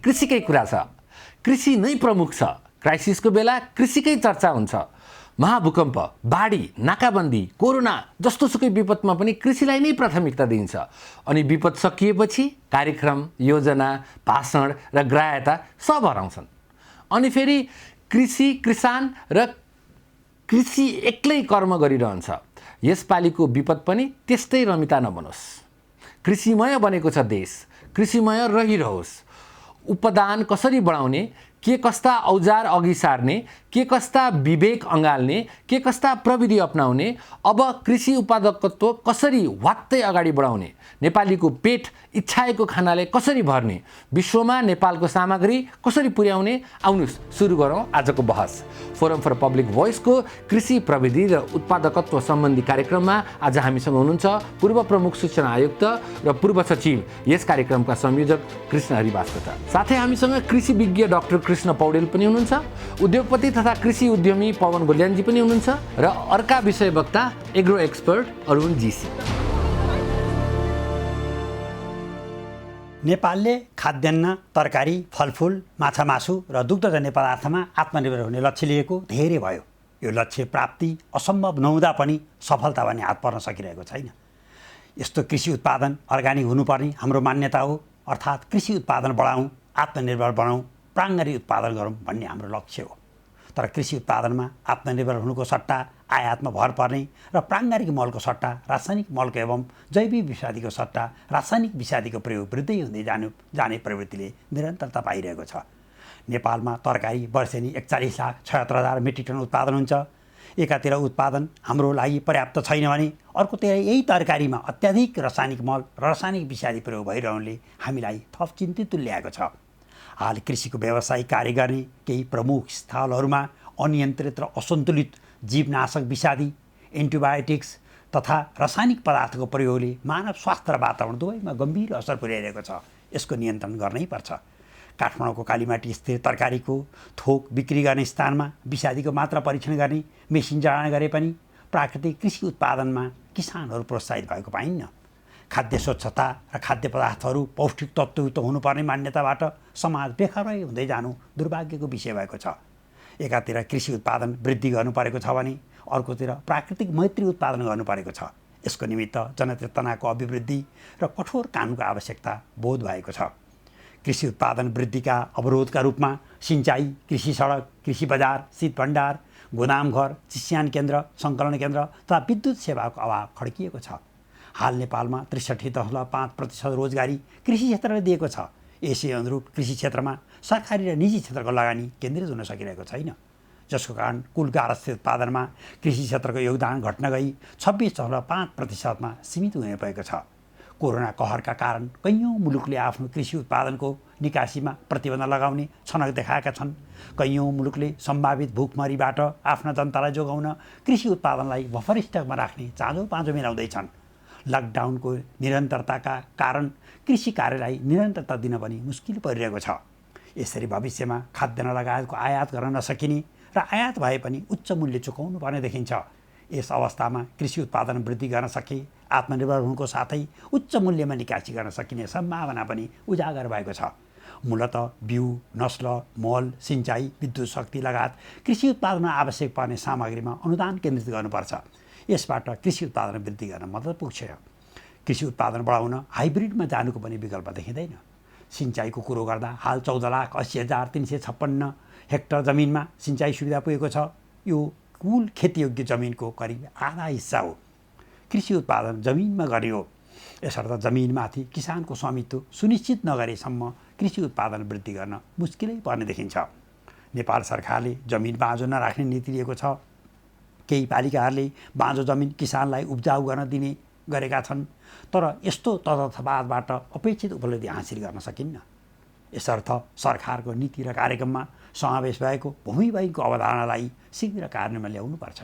कृषिकै कुरा छ। कृषि नै प्रमुख छ। क्राइसिसको बेला कृषिकै चर्चा हुन्छ। महाभूकम्प, बाढी, नाकाबन्दी, कोरोना जस्तो सुकै विपदमा पनि कृषिलाई नै प्राथमिकता दिइन्छ। अनि विपद सकिएपछि कार्यक्रम, योजना, भाषण र ग्राह्यता सब हराउँछन्। अनि फेरि कृषि, किसान र कृषि एक्लै कर्म गरिरहन्छ। यसपालिको विपद पनि त्यस्तै रमिता नबनोस्। कृषिमय बनेको छ देश, कृषिमय रहिरहोस्। उपदान कसरी बढाउने, के कस्ता औजार अघि सार्ने, के कस्ता विवेक अँगाल्ने, के कस्ता प्रविधि अपनाउने, अब कृषि उत्पादकत्व कसरी वात्तै अगाडि बढाउने, नेपालीको पेट इच्छाएको खानाले कसरी भर्ने, विश्वमा नेपालको सामग्री कसरी पुर्याउने, आउनुहोस् सुरु गरौँ आजको बहस। फोरम फर पब्लिक भोइसको कृषि प्रविधि र उत्पादकत्व सम्बन्धी कार्यक्रममा आज हामीसँग हुनुहुन्छ पूर्व प्रमुख सूचना आयुक्त र पूर्व सचिव, यस कार्यक्रमका संयोजक कृष्ण हरिवास्तव। साथै हामीसँग कृषि विज्ञ डाक्टर कृष्ण पौडेल पनि हुनुहुन्छ, उद्योगपति तथा कृषि उद्यमी पवन गोल्यानजी पनि हुनुहुन्छ र अर्का विषय वक्ता एग्रो एक्सपर्ट अरुण जीसी। नेपालले खाद्यान्न, तरकारी, फलफुल, माछा मासु र दुग्धजन्य पदार्थमा आत्मनिर्भर हुने लक्ष्य लिएको धेरै भयो। यो लक्ष्य प्राप्ति असम्भव नहुँदा पनि सफलता भने हात पर्न सकिरहेको छैन। यस्तो कृषि उत्पादन अर्ग्यानिक हुनुपर्ने हाम्रो मान्यता हो। अर्थात् कृषि उत्पादन बढाउँ, आत्मनिर्भर बनाउँ, प्राङ्गारिक उत्पादन गरौँ भन्ने हाम्रो लक्ष्य हो। तर कृषि उत्पादनमा आत्मनिर्भर हुनुको सट्टा आयातमा भर पर्ने र प्राङ्गारिक मलको सट्टा रासायनिक मलको एवं जैविक विषादीको सट्टा रासायनिक विषादीको प्रयोग वृद्धि हुँदै जाने प्रवृत्तिले निरन्तरता पाइरहेको छ। नेपालमा तरकारी वर्षेनी 41,76,000 मेट्रिक टन उत्पादन हुन्छ। एकातिर उत्पादन हाम्रो लागि पर्याप्त छैन भने अर्कोतिर यही तरकारीमा अत्याधिक रासायनिक मल र रासायनिक विषादी प्रयोग भइरहनुले हामीलाई थप चिन्तित तुल्याएको छ। हाल कृषिको व्यावसायिक कार्य गर्ने केही प्रमुख स्थलहरूमा अनियन्त्रित र असन्तुलित जीवनाशक विषादी, एन्टिबायोटिक्स तथा रासायनिक पदार्थको प्रयोगले मानव स्वास्थ्य र वातावरण दुवैमा गम्भीर असर पुर्याइरहेको छ। यसको नियन्त्रण गर्नै पर्छ। काठमाडौँको कालीमाटी स्थित तरकारीको थोक बिक्री गर्ने स्थानमा विषादीको मात्रा परीक्षण गर्ने मेसिन जडान गरे पनि प्राकृतिक कृषि उत्पादनमा किसानहरू प्रोत्साहित भएको पाइन्न। खाद्य स्वच्छता र खाद्य पदार्थहरू पौष्टिक तत्त्वयुक्त हुनुपर्ने मान्यताबाट समाज बेखरै हुँदै जानु दुर्भाग्यको विषय भएको छ। एकातिर कृषि उत्पादन वृद्धि गर्नु परेको छ भने अर्कोतिर प्राकृतिक मैत्री उत्पादन गर्नु परेको छ। यसको निमित्त जनचेतनाको अभिवृद्धि र कठोर कानुनको आवश्यकता बोध भएको छ। कृषि उत्पादन वृद्धिका अवरोधका रूपमा सिँचाइ, कृषि सडक, कृषि बजार, शीत भण्डार, गोदामघर, चिस्यान केन्द्र, सङ्कलन केन्द्र तथा विद्युत सेवाको अभाव खड्किएको छ। हाल नेपालमा 63.5% रोजगारी कृषि क्षेत्रले दिएको छ। यसै अनुरूप कृषि क्षेत्रमा सरकारी र निजी क्षेत्रको लगानी केन्द्रित हुन सकिरहेको छैन, जसको कारण कुल गारस्थित उत्पादनमा कृषि क्षेत्रको योगदान घट्न गई 26.5%मा सीमित हुने भएको छ। कोरोना कहरका कारण कैयौँ मुलुकले आफ्नो कृषि उत्पादनको निकासीमा प्रतिबन्ध लगाउने छनक देखाएका छन्। कैयौँ मुलुकले सम्भावित भुखमरीबाट आफ्ना जनतालाई जोगाउन कृषि उत्पादनलाई बफर स्टकमा राख्ने चाँजो मिलाउँदैछन्। लकडाउनको निरन्तरताका कारण कृषि कार्यलाई निरन्तरता दिन पनि मुस्किल परिरहेको छ। यसरी भविष्यमा खाद्यान्न लगायतको आयात गर्न नसकिने र आयात भए पनि उच्च मूल्य चुकाउनु पर्ने देखिन्छ। यस अवस्थामा कृषि उत्पादन वृद्धि गर्न सके आत्मनिर्भर हुनुको साथै उच्च मूल्यमा निकासी गर्न सकिने सम्भावना पनि उजागर भएको छ। मूलत बिउ, नस्ल, मल, सिँचाइ, विद्युत शक्ति लगायत कृषि उत्पादनमा आवश्यक पर्ने सामग्रीमा अनुदान केन्द्रित गर्नुपर्छ। यसबाट कृषि उत्पादन वृद्धि गर्न मद्दत पुग्छ। कृषि उत्पादन बढाउन हाइब्रिडमा जानुको पनि विकल्प देखिँदैन। सिँचाइको कुरो गर्दा हाल 14,80,356 हेक्टर जमिनमा सिँचाइ सुविधा पुगेको छ। यो कुल खेतीयोग्य जमिनको करिब आधा हिस्सा हो। कृषि उत्पादन जमिनमा गरियो, यसर्थ जमिनमाथि किसानको स्वामित्व सुनिश्चित नगरेसम्म कृषि उत्पादन वृद्धि गर्न मुस्किलै पर्ने देखिन्छ। नेपाल सरकारले जमिन बाँझो नराख्ने नीति लिएको छ। केही पालिकाहरूले बाँझो जमिन किसानलाई उब्जाउ गर्न दिने गरेका छन्, तर यस्तो तथार्थवादबाट अपेक्षित उपलब्धि हासिल गर्न सकिन्न। यसर्थ सरकारको नीति र कार्यक्रममा समावेश भएको भूमि बैंकको अवधारणालाई शीघ्र कार्यान्वयनमा ल्याउनुपर्छ।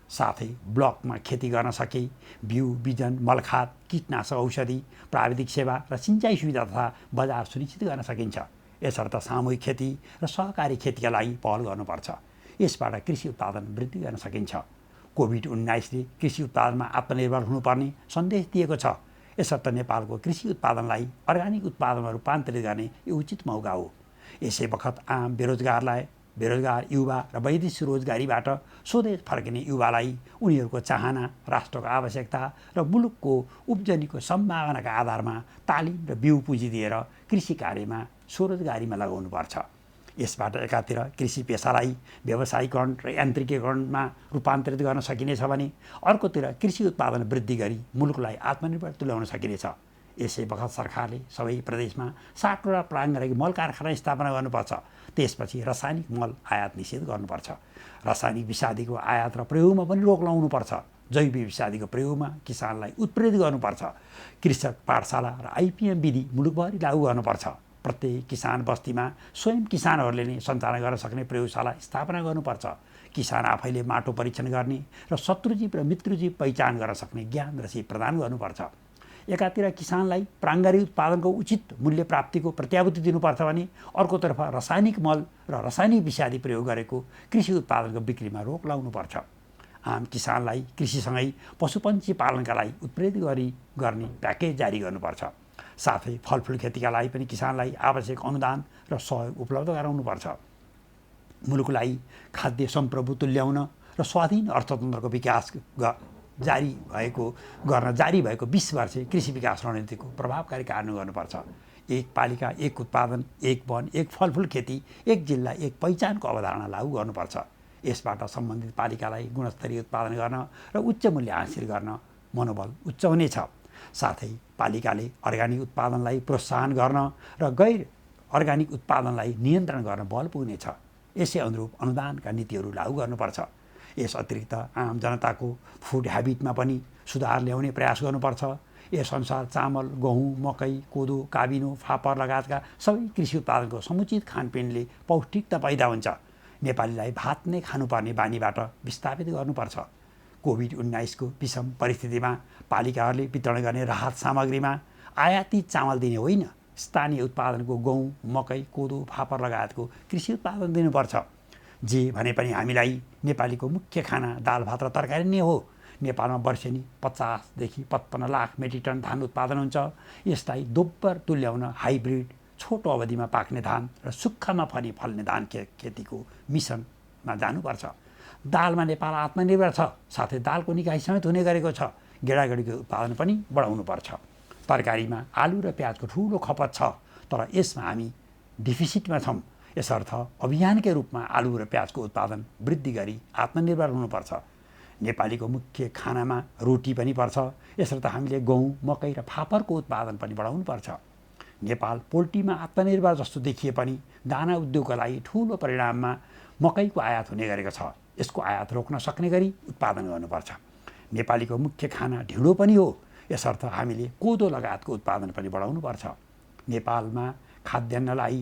साथै ब्लकमा खेती गर्न सके बिउ, बिजन, मलखाद, कीटनाशक औषधि, प्राविधिक सेवा र सिँचाइ सुविधा तथा बजार सुनिश्चित गर्न सकिन्छ। यसर्थ सामूहिक खेती र सहकारी खेतीका लागि पहल गर्नुपर्छ। यसबाट कृषि उत्पादन वृद्धि गर्न सकिन्छ। कोभिड-19ले कृषि उत्पादनमा आत्मनिर्भर हुनुपर्ने सन्देश दिएको छ। यसर्थ नेपालको कृषि उत्पादनलाई अर्ग्यानिक उत्पादनमा रूपान्तरित गर्ने यो उचित मौका हो। यसै बखत आम बेरोजगार युवा र वैदेशिक रोजगारीबाट स्वदेश फर्किने युवालाई उनीहरूको चाहना, राष्ट्रको आवश्यकता र मुलुकको उब्जनीको सम्भावनाका आधारमा तालिम र बिउ पुँजी दिएर कृषि कार्यमा स्वरोजगारीमा लगाउनुपर्छ। यसबाट एकातिर कृषि पेसालाई व्यावसायीकरण र यान्त्रिकीकरणमा रूपान्तरित गर्न सकिनेछ भने अर्कोतिर कृषि उत्पादन वृद्धि गरी मुलुकलाई आत्मनिर्भर तुल्याउन सकिनेछ। यसै बखत सरकारले सबै प्रदेशमा 60वटा प्राङ्गारिक मल कारखाना स्थापना गर्नुपर्छ। त्यसपछि रासायनिक मल आयात निषेध गर्नुपर्छ। रासायनिक विषादीको आयात र प्रयोगमा पनि रोक लगाउनुपर्छ। जैविक विषादीको प्रयोगमा किसानलाई उत्प्रेरित गर्नुपर्छ। कृषक पाठशाला र आइपिएम विधि मुलुकभरि लागू गर्नुपर्छ। प्रत्येक किसान बस्तीमा स्वयं किसानहरूले नै सञ्चालन गर्न सक्ने प्रयोगशाला स्थापना गर्नुपर्छ। किसान आफैले माटो परीक्षण गर्ने र शत्रुजीव र मित्रजीव पहिचान गर्न सक्ने ज्ञान र सिप प्रदान गर्नुपर्छ। एकातिर किसानलाई प्राङ्गारिक उत्पादनको उचित मूल्य प्राप्तिको प्रत्याभूति दिनुपर्छ भने अर्कोतर्फ रासायनिक मल र रासायनिक विषादी प्रयोग गरेको कृषि उत्पादनको बिक्रीमा रोक लगाउनुपर्छ। आम किसानलाई कृषिसँगै पशुपन्छी पालनका लागि उत्प्रेरित गर्ने प्याकेज जारी गर्नुपर्छ। साथै फलफुल खेतीका लागि पनि किसानलाई आवश्यक अनुदान र सहयोग उपलब्ध गराउनुपर्छ। मुलुकलाई खाद्य सम्प्रभु तुल्याउन र स्वाधीन अर्थतन्त्रको विकास जारी भएको 20 वर्षे कृषि विकास रणनीतिको प्रभावकारी कार्यान्वयन गर्नुपर्छ। एक पालिका एक उत्पादन, एक वन एक फलफुल खेती, एक जिल्ला एक पहिचानको अवधारणा लागू गर्नुपर्छ। यसबाट सम्बन्धित पालिकालाई गुणस्तरीय उत्पादन गर्न र उच्च मूल्य हासिल गर्न मनोबल उच्च हुनेछ। साथै पालिकाले अर्ग्यानिक उत्पादनलाई प्रोत्साहन गर्न र गैर अर्ग्यानिक उत्पादनलाई नियन्त्रण गर्न बल पुग्नेछ। यसै अनुरूप अनुदानका नीतिहरू लागू गर्नुपर्छ। यस अतिरिक्त आम जनताको फुड ह्याबिटमा पनि सुधार ल्याउने प्रयास गर्नुपर्छ। यसअनुसार चामल, गहुँ, मकै, कोदो, काबिनो, फापर लगायतका सबै कृषि उत्पादनको समुचित खानपिनले पौष्टिकता पैदा हुन्छ। नेपालीलाई भात नै खानुपर्ने बानीबाट विस्थापित गर्नुपर्छ। कोभिड-19को विषम परिस्थितिमा पालिकाहरूले वितरण गर्ने राहत सामग्रीमा आयातित चामल दिने होइन, स्थानीय उत्पादनको गहुँ, मकै, कोदो, फापर लगायतको कृषि उत्पादन दिनुपर्छ। जे भने पनि हामीलाई नेपालीको मुख्य खाना दाल भात र तरकारी नै हो। नेपालमा वर्षेनी 50 देखि 55 लाख मेट्रिक टन धान उत्पादन हुन्छ। यसलाई दोब्बर तुल्याउन हाइब्रिड, छोटो अवधिमा पाक्ने धान र सुक्खामा पनि फल्ने धान खेतीको मिसनमा जानुपर्छ। दालमा नेपाल आत्मनिर्भर छ, साथै दालको निकाय समेत हुने गरेको छ। गेडागडीको उत्पादन पनि बढाउनुपर्छ। तरकारीमा आलु र प्याजको ठुलो खपत छ, तर यसमा हामी डिफिसिटमा छौँ। यसर्थ अभियानकै रूपमा आलु र प्याजको उत्पादन वृद्धि गरी आत्मनिर्भर हुनुपर्छ। नेपालीको मुख्य खानामा रोटी पनि पर्छ। यसर्थ हामीले गहुँ, मकै र फापरको उत्पादन पनि बढाउनुपर्छ। नेपाल पोल्ट्रीमा आत्मनिर्भर जस्तो देखिए पनि दाना उद्योगका लागि ठुलो परिणाममा मकैको आयात हुने गरेको छ। यसको आयात रोक्न सक्ने गरी उत्पादन गर्नुपर्छ। नेपालीको मुख्य खाना ढिँडो पनि हो। यसर्थ हामीले कोदो लगायतको उत्पादन पनि बढाउनुपर्छ। नेपालमा खाद्यान्नलाई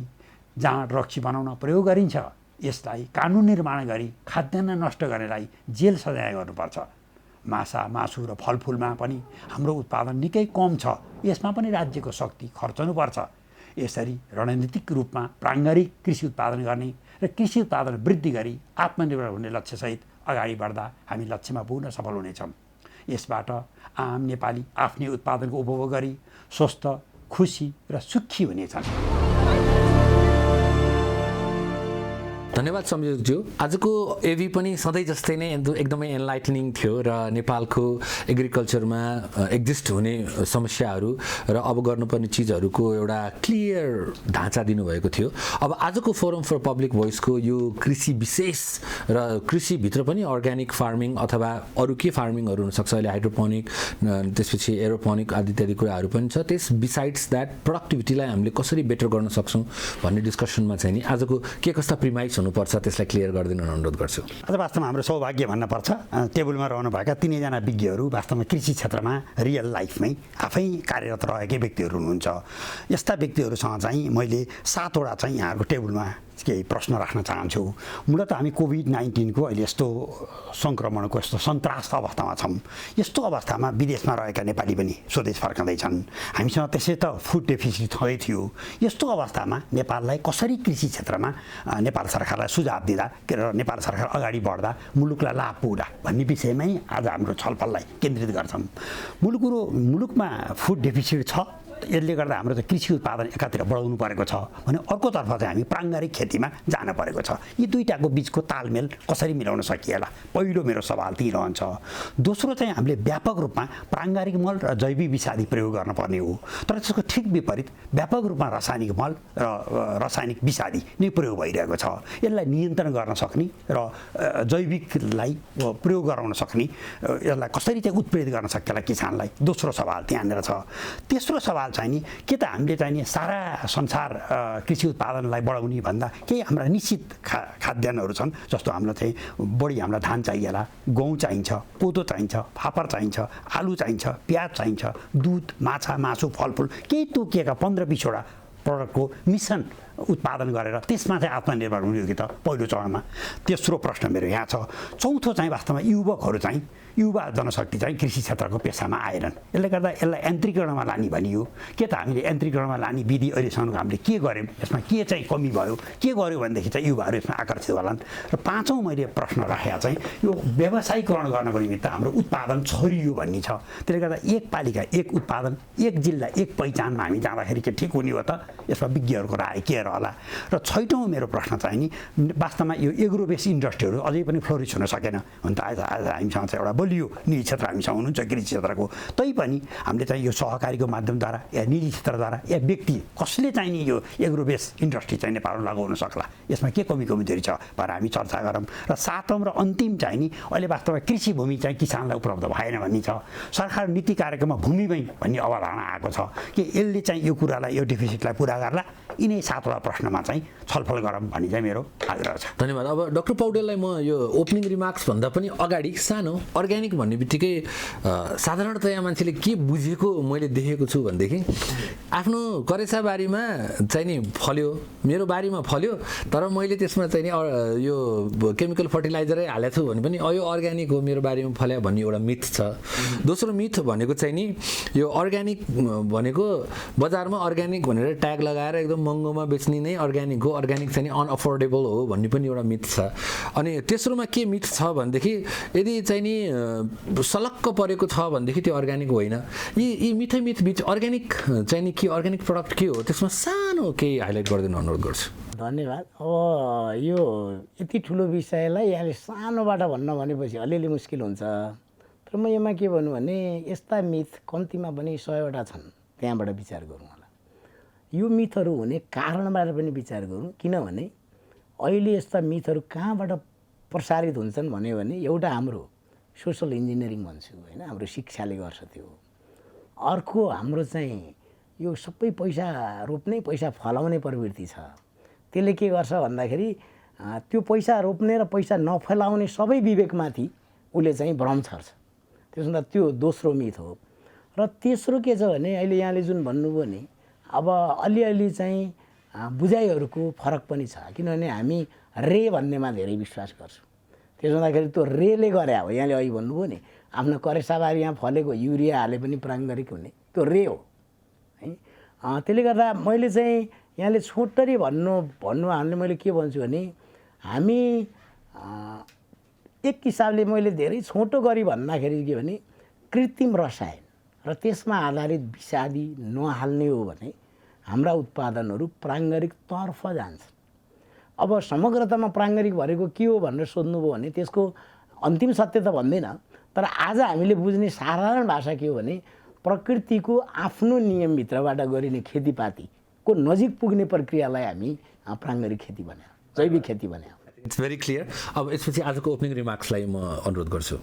जाँड रक्सी बनाउन प्रयोग गरिन्छ। यसलाई कानुन निर्माण गरी खाद्यान्न नष्ट गर्नेलाई जेल सजाय गर्नुपर्छ। माछा, मासु र फलफुलमा पनि हाम्रो उत्पादन निकै कम छ। यसमा पनि राज्यको शक्ति खर्चनुपर्छ। यसरी रणनीतिक रूपमा प्राङ्गारिक कृषि उत्पादन गर्ने र कृषि उत्पादन वृद्धि गरी आत्मनिर्भर हुने लक्ष्यसहित अगाडि बढ्दा हामी लक्ष्यमा पुग्न सफल हुनेछौँ। यसबाट आम नेपाली आफ्नै उत्पादनको उपभोग गरी स्वस्थ, खुसी र सुखी हुनेछन्। धन्यवाद संयोजकज्यू। आजको एभी पनि सधैँ जस्तै नै एकदमै एनलाइटनिङ थियो र नेपालको एग्रिकल्चरमा एक्जिस्ट हुने समस्याहरू र अब गर्नुपर्ने चिजहरूको एउटा क्लियर ढाँचा दिनुभएको थियो। अब आजको फोरम फर पब्लिक भोइसको यो कृषि विशेष र कृषिभित्र पनि अर्ग्यानिक फार्मिङ अथवा अरू के फार्मिङहरू हुनसक्छ, अहिले हाइड्रोपोनिक, त्यसपछि एरोपोनिक आदि इत्यादि कुराहरू पनि छ। त्यस बिसाइड्स द्याट प्रोडक्टिभिटीलाई हामीले कसरी बेटर गर्न सक्छौँ भन्ने डिस्कसनमा चाहिँ नि आजको के कस्ता प्रिमाइस हुनुपर्छ त्यसलाई क्लियर गरिदिन अनुरोध गर्छु। आज वास्तवमा हाम्रो सौभाग्य भन्नुपर्छ, टेबलमा रहनुभएका तिनैजना विज्ञहरू वास्तवमा कृषि क्षेत्रमा रियल लाइफमै आफै कार्यरत रहेकै व्यक्तिहरू हुनुहुन्छ। यस्ता व्यक्तिहरूसँग चाहिँ मैले 7 वटा चाहिँ यहाँहरूको टेबलमा केही प्रश्न राख्न चाहन्छु। मूलत हामी कोभिड-19 को अहिले यस्तो सङ्क्रमणको यस्तो सन्तास्त अवस्थामा छौँ। यस्तो अवस्थामा विदेशमा रहेका नेपाली पनि स्वदेश फर्कँदैछन्। हामीसँग त्यसै त फुड डेफिसिट छँदै थियो। यस्तो अवस्थामा नेपाललाई कसरी कृषि क्षेत्रमा नेपाल सरकारलाई सुझाव दिँदा र नेपाल सरकार अगाडि बढ्दा मुलुकलाई लाभ पुग्ला भन्ने विषयमै आज हाम्रो छलफललाई केन्द्रित गर्छौँ। मुलुकमा फुड डेफिसिट छ, यसले गर्दा हाम्रो चाहिँ कृषि उत्पादन एकातिर बढाउनु परेको छ भने अर्कोतर्फ चाहिँ हामी प्राङ्गारिक खेतीमा जान परेको छ। यी दुईटाको बिचको तालमेल कसरी मिलाउन सकिएला, पहिलो मेरो सवाल ती रहन्छ। दोस्रो चाहिँ हामीले व्यापक रूपमा प्राङ्गारिक मल र जैविक विषादी प्रयोग गर्नुपर्ने हो, तर त्यसको ठिक विपरीत व्यापक रूपमा रासायनिक मल र रासायनिक विषादी नै प्रयोग भइरहेको छ। यसलाई नियन्त्रण गर्न सक्ने र जैविकलाई प्रयोग गराउन सक्ने, यसलाई कसरी चाहिँ उत्प्रेरित गर्न सकिएला किसानलाई, दोस्रो सवाल त्यहाँनिर छ। तेस्रो सवाल चाहिँ नि के त हामीले चाहिँ नि सारा संसार कृषि उत्पादनलाई बढाउने भन्दा केही हाम्रा निश्चित खाद्यान्नहरू छन्, जस्तो हामीलाई चाहिँ बढी हामीलाई धान चाहिएला, गहुँ चाहिन्छ, कोदो चाहिन्छ, फापर चाहिन्छ, आलु चाहिन्छ, प्याज चाहिन्छ, दुध, माछा, मासु, फलफुल, केही तोकिएका 15-20वटा प्रडक्टको मिश्रण उत्पादन गरेर त्यसमा चाहिँ आत्मनिर्भर हुने हो कि त पहिलो चरणमा। तेस्रो प्रश्न मेरो यहाँ छ। चौथो चाहिँ वास्तवमा युवकहरू चाहिँ युवा जनशक्ति चाहिँ कृषि क्षेत्रको पेसामा आएनन्। यसले गर्दा यसलाई यान्त्रिकरणमा लाने भनियो। के त हामीले यान्त्रिकरणमा लाने विधि अहिलेसम्म हामीले के गर्यौँ, यसमा के चाहिँ कमी भयो, के गर्यो भनेदेखि चाहिँ युवाहरू यसमा आकर्षित होलान्। र पाँचौँ मैले प्रश्न राखेको चाहिँ यो व्यवसायीकरण गर्नको निमित्त हाम्रो उत्पादन छरियो भन्ने छ। त्यसले गर्दा एक पालिका एक उत्पादन, एक जिल्ला एक पहिचानमा हामी जाँदाखेरि के ठिक हुने हो त? यसमा विज्ञहरूको राय के रहला? र छैटौँ मेरो प्रश्न चाहिँ नि वास्तवमा यो एग्रो बेस्ड इन्डस्ट्रीहरू अझै पनि फ्लोरिस हुन सकेन। हुन त आज हामीसँग चाहिँ एउटा बलियो निजी क्षेत्र हामीसँग हुनुहुन्छ कृषि क्षेत्रको, तैपनि हामीले चाहिँ यो सहकारीको माध्यमद्वारा या निजी क्षेत्रद्वारा या व्यक्ति कसले चाहिँ नि यो एग्रो बेस्ड इन्डस्ट्री चाहिँ नेपालमा लगाउन सक्ला, यसमा के कमी छ भनेर हामी चर्चा गरौँ। र सातौँ र अन्तिम चाहिँ नि अहिले वास्तवमा कृषि भूमि चाहिँ किसानलाई उपलब्ध भएन भन्ने छ। सरकार नीति कार्यक्रममा भूमिमै भन्ने अवधारणा आएको छ कि यसले चाहिँ यो कुरालाई, यो डेफिसिटलाई पुरा गर्ला। यिनै सातवटा प्रश्नमा चाहिँ छलफल गरौँ भन्ने चाहिँ मेरो आग्रह छ। धन्यवाद। अब डाक्टर पौडेललाई म यो ओपनिङ रिमार्क्स भन्दा पनि अगाडि सानो अर्ग्यानिक भन्ने बित्तिकै साधारणतया मान्छेले के बुझेको मैले देखेको छु भनेदेखि आफ्नो करेसा बारीमा चाहिँ नि फल्यो, मेरो बारीमा फल्यो, तर मैले त्यसमा चाहिँ नि यो केमिकल फर्टिलाइजरै हालेको छु भने पनि यो अर्ग्यानिक हो, मेरो बारीमा फल्यो भन्ने एउटा मिथ छ। दोस्रो मिथ भनेको चाहिँ नि यो अर्ग्यानिक भनेको बजारमा अर्ग्यानिक भनेर ट्याग लगाएर एकदम महँगोमा बेच्ने नै अर्ग्यानिक हो, अर्ग्यानिक चाहिँ नि अनअफोर्डेबल हो भन्ने पनि एउटा मिथ छ। अनि तेस्रोमा के मिथ छ भनेदेखि यदि चाहिँ नि सलक्क परेको छ भनेदेखि त्यो अर्ग्यानिक होइन। यी मिथै मिथ बिच अर्ग्यानिक चाहिँ नि के, अर्ग्यानिक प्रडक्ट के हो, त्यसमा सानो केही हाइलाइट गरिदिनु अनुरोध गर्छु। धन्यवाद। अब यो यति ठुलो विषयलाई यहाँले सानोबाट भन्न भनेपछि अलिअलि मुस्किल हुन्छ। तर म यसमा के भन्नु भने यस्ता मिथ कम्तीमा पनि 100वटा छन्, त्यहाँबाट विचार गरौँ होला। यो मिथहरू हुने कारणबाट पनि विचार गरौँ, किनभने अहिले यस्ता मिथहरू कहाँबाट प्रसारित हुन्छन् भन्यो भने एउटा हाम्रो सोसल इन्जिनियरिङ भन्छु होइन, हाम्रो शिक्षाले गर्छ त्यो। अर्को हाम्रो चाहिँ यो सबै पैसा रोप्ने पैसा फलाउने प्रवृत्ति छ। त्यसले के गर्छ भन्दाखेरि त्यो पैसा रोप्ने र पैसा नफलाउने सबै विवेकमाथि उसले चाहिँ भ्रम छर्छ। त्यसो हुँदा त्यो दोस्रो मिथ हो। र तेस्रो के छ भने अहिले यहाँले जुन भन्नुभयो नि, अब अलिअलि चाहिँ बुझाइहरूको फरक पनि छ, किनभने हामी रे भन्नेमा धेरै विश्वास गर्छौँ। त्यसो हुँदाखेरि त्यो रेले गरे हो, यहाँले अघि भन्नुभयो नि आफ्नो करेसाबारी यहाँ फलेको युरिया हाले पनि प्राङ्गारिक हुने, त्यो रे हो है। त्यसले गर्दा मैले चाहिँ यहाँले छोटरी भन्नु मैले के भन्छु भने हामी एक हिसाबले मैले धेरै छोटो गरी भन्दाखेरि के भने कृत्रिम रसायन र त्यसमा आधारित विषादी नहाल्ने हो भने हाम्रा उत्पादनहरू प्राङ्गारिकतर्फ जान्छन्। अब समग्रतामा प्राङ्गारिक भनेको के हो भनेर सोध्नुभयो भने त्यसको अन्तिम सत्य त भन्दैन, तर आज हामीले बुझ्ने साधारण भाषा के हो भने प्रकृतिको आफ्नो नियमभित्रबाट गरिने खेतीपातीको नजिक पुग्ने प्रक्रियालाई हामी प्राङ्गारिक खेती भन्यौँ, जैविक खेती भन्यौँ। It's very clear. अब यसपछि आजको ओपनिङ रिमार्क्सलाई म अनुरोध गर्छु।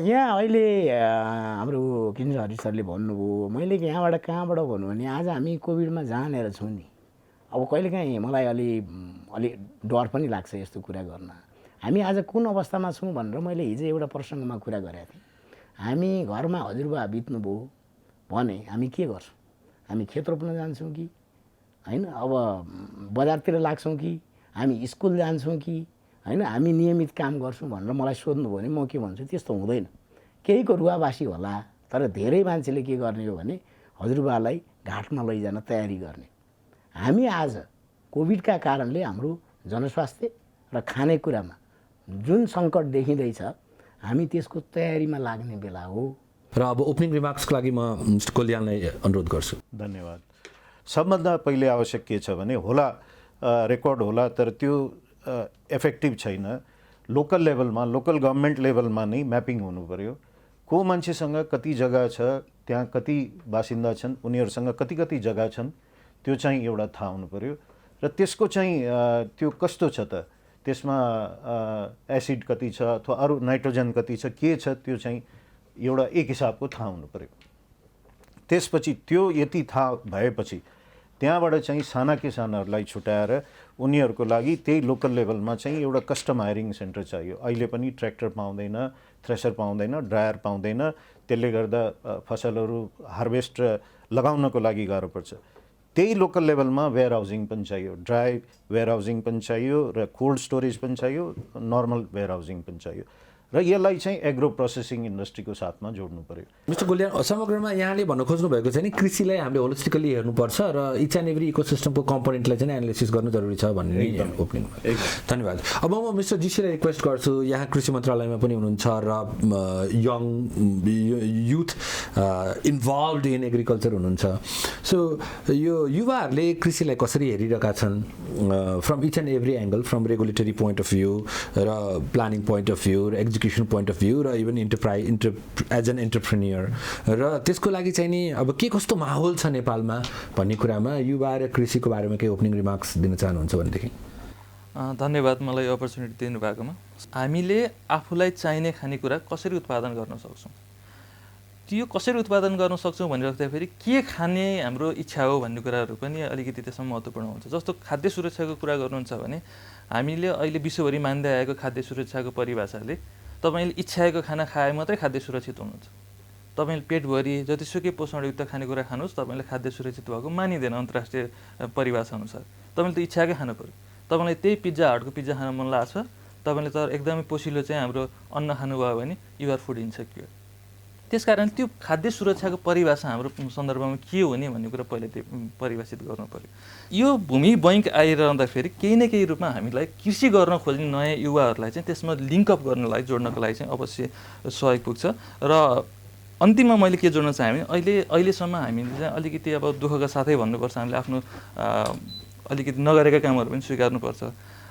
यहाँ अहिले हाम्रो किन्जर हरि सरले भन्नुभयो, मैले यहाँबाट कहाँबाट भन्नु भने आज हामी कोभिडमा जहाँनिर छौँ नि, अब कहिलेकाहीँ मलाई अलि डर पनि लाग्छ यस्तो कुरा गर्न। हामी आज कुन अवस्थामा छौँ भनेर मैले हिजो एउटा प्रसङ्गमा कुरा गरेको थिएँ। हामी घरमा हजुरबा बित्नुभयो भने हामी के गर्छौँ? हामी खेत रोप्न जान्छौँ कि होइन, अब बजारतिर लाग्छौँ कि हामी स्कुल जान्छौँ कि होइन हामी नियमित काम गर्छौँ भनेर मलाई सोध्नुभयो भने म के भन्छु त्यस्तो हुँदैन। केहीको रुवाबासी होला, तर धेरै मान्छेले के गर्ने हो भने हजुरबालाई घाटमा लैजान तयारी गर्ने। हामी आज कोभिडका कारणले हाम्रो जनस्वास्थ्य र खानेकुरामा जुन सङ्कट देखिँदैछ हामी त्यसको तयारीमा लाग्ने बेला हो। र अब ओपनिङ रिमार्क्सको लागि म मिस्टर कोल्यानलाई अनुरोध गर्छु। धन्यवाद। सबभन्दा पहिले आवश्यक के छ भने होला रेकर्ड होला, तर त्यो इफेक्टिभ छैन। लोकल लेभलमा, लोकल गभर्मेन्ट लेभलमा नै म्यापिङ हुनु पर्यो। को मान्छेसँग कति जग्गा छ, त्यहाँ कति बासिन्दा छन्, उनीहरूसँग कति कति जग्गा छन्, त्यो चाहिँ एउटा थाहा हुनु पर्यो। र त्यसको चाहिँ त्यो कस्तो छ त, त्यसमा एसिड कति छ अथवा अरू नाइट्रोजन कति छ, के छ, त्यो चाहिँ एउटा एक हिसाबको थाहा हुनु पर्यो। त्यसपछि त्यो यति थाहा भएपछि त्यहाँबाट चाहिँ सानाहरूलाई छुट्याएर उनीहरूको लागि त्यही लोकल लेभलमा चाहिँ एउटा कस्टम हायरिङ सेन्टर चाहियो। अहिले पनि ट्र्याक्टर पाउँदैन, थ्रेसर पाउँदैन, ड्रायर पाउँदैन, त्यसले गर्दा फसलहरू हार्भेस्ट लगाउनको लागि गाह्रो पर्छ। त्यही लोकल लेभलमा वेयर हाउसिङ पनि चाहियो, ड्राई वेयर हाउसिङ पनि चाहियो र कोल्ड स्टोरेज पनि चाहियो, नर्मल वेयर हाउसिङ पनि चाहियो। र यसलाई चाहिँ एग्रो प्रोसेसिङ इन्डस्ट्रीको साथमा जोड्नु पर्यो। मिस्टर कोल्यान, समग्रमा यहाँले भन्न खोज्नु भएको चाहिँ कृषिलाई हामीले होलिस्टिकली हेर्नुपर्छ र इच एन्ड एभ्री इकोसिस्टमको कम्पोनेन्टलाई चाहिँ एनालिसिस गर्नु जरुरी छ भन्ने ओपिनियन। धन्यवाद। अब म मिस्टर जीसीलाई रिक्वेस्ट गर्छु, यहाँ कृषि मन्त्रालयमा पनि हुनुहुन्छ र young youth involve in agriculture हुनुहुन्छ। सो यो युवाहरूले कृषिलाई कसरी हेरिरहेका छन् from each and every angle, from regulatory point of view र प्लानिङ पोइन्ट अफ भ्यू र एजुकेसन पोइन्ट अफ भ्यू र इभन एज एन एन्टरप्रेन्योर, र त्यसको लागि चाहिँ नि अब के कस्तो माहौल छ नेपालमा भन्ने कुरामा युवा र कृषिको बारेमा केही ओपनिङ रिमार्क्स दिन चाहनुहुन्छ भनेदेखि। धन्यवाद मलाई अपर्च्युनिटी दिनुभएकोमा। हामीले आफूलाई चाहिने खानेकुरा कसरी उत्पादन गर्न सक्छौँ, त्यो कसरी उत्पादन गर्न सक्छौँ भनिराख्दाखेरि के खाने हाम्रो इच्छा हो भन्ने कुराहरू पनि अलिकति त्यसमा महत्त्वपूर्ण हुन्छ। जस्तो खाद्य सुरक्षाको कुरा गर्नुहुन्छ भने हामीले अहिले विश्वभरि मान्दै आएको खाद्य सुरक्षाको परिभाषाले तपाईँले इच्छाएको खाना खाए मात्रै खाद्य सुरक्षित हुनुहुन्छ। तपाईँले पेटभरि जतिसुकै पोषणयुक्त खानेकुरा खानुहोस्, तपाईँले खाद्य सुरक्षित भएको मानिँदैन अन्तर्राष्ट्रिय परिभाषा अनुसार। तपाईँले त इच्छाकै खानु पऱ्यो। तपाईँलाई त्यही पिज्जा हटको पिज्जा खान मन लाग्छ, तपाईँले तर एकदमै पोसिलो चाहिँ हाम्रो अन्न खानुभयो भने यु आर फुड इन्सेक्योर। त्यसकारण त्यो खाद्य सुरक्षाको परिभाषा हाम्रो सन्दर्भमा के हो नि भन्ने कुरा पहिले त्यो परिभाषित गर्नु पऱ्यो। यो भूमि बैङ्क आइरहँदाखेरि केही न केही रूपमा हामीलाई कृषि गर्न खोज्ने नयाँ युवाहरूलाई चाहिँ त्यसमा लिङ्कअप गर्नलाई, जोड्नको लागि चाहिँ अवश्य सहयोग पुग्छ। र अन्तिममा मैले के जोड्न चाहेँ भने अहिलेसम्म हामीले चाहिँ अलिकति अब दुःखका साथै भन्नुपर्छ, हामीले आफ्नो अलिकति नगरेका कामहरू पनि स्वीकार्नुपर्छ।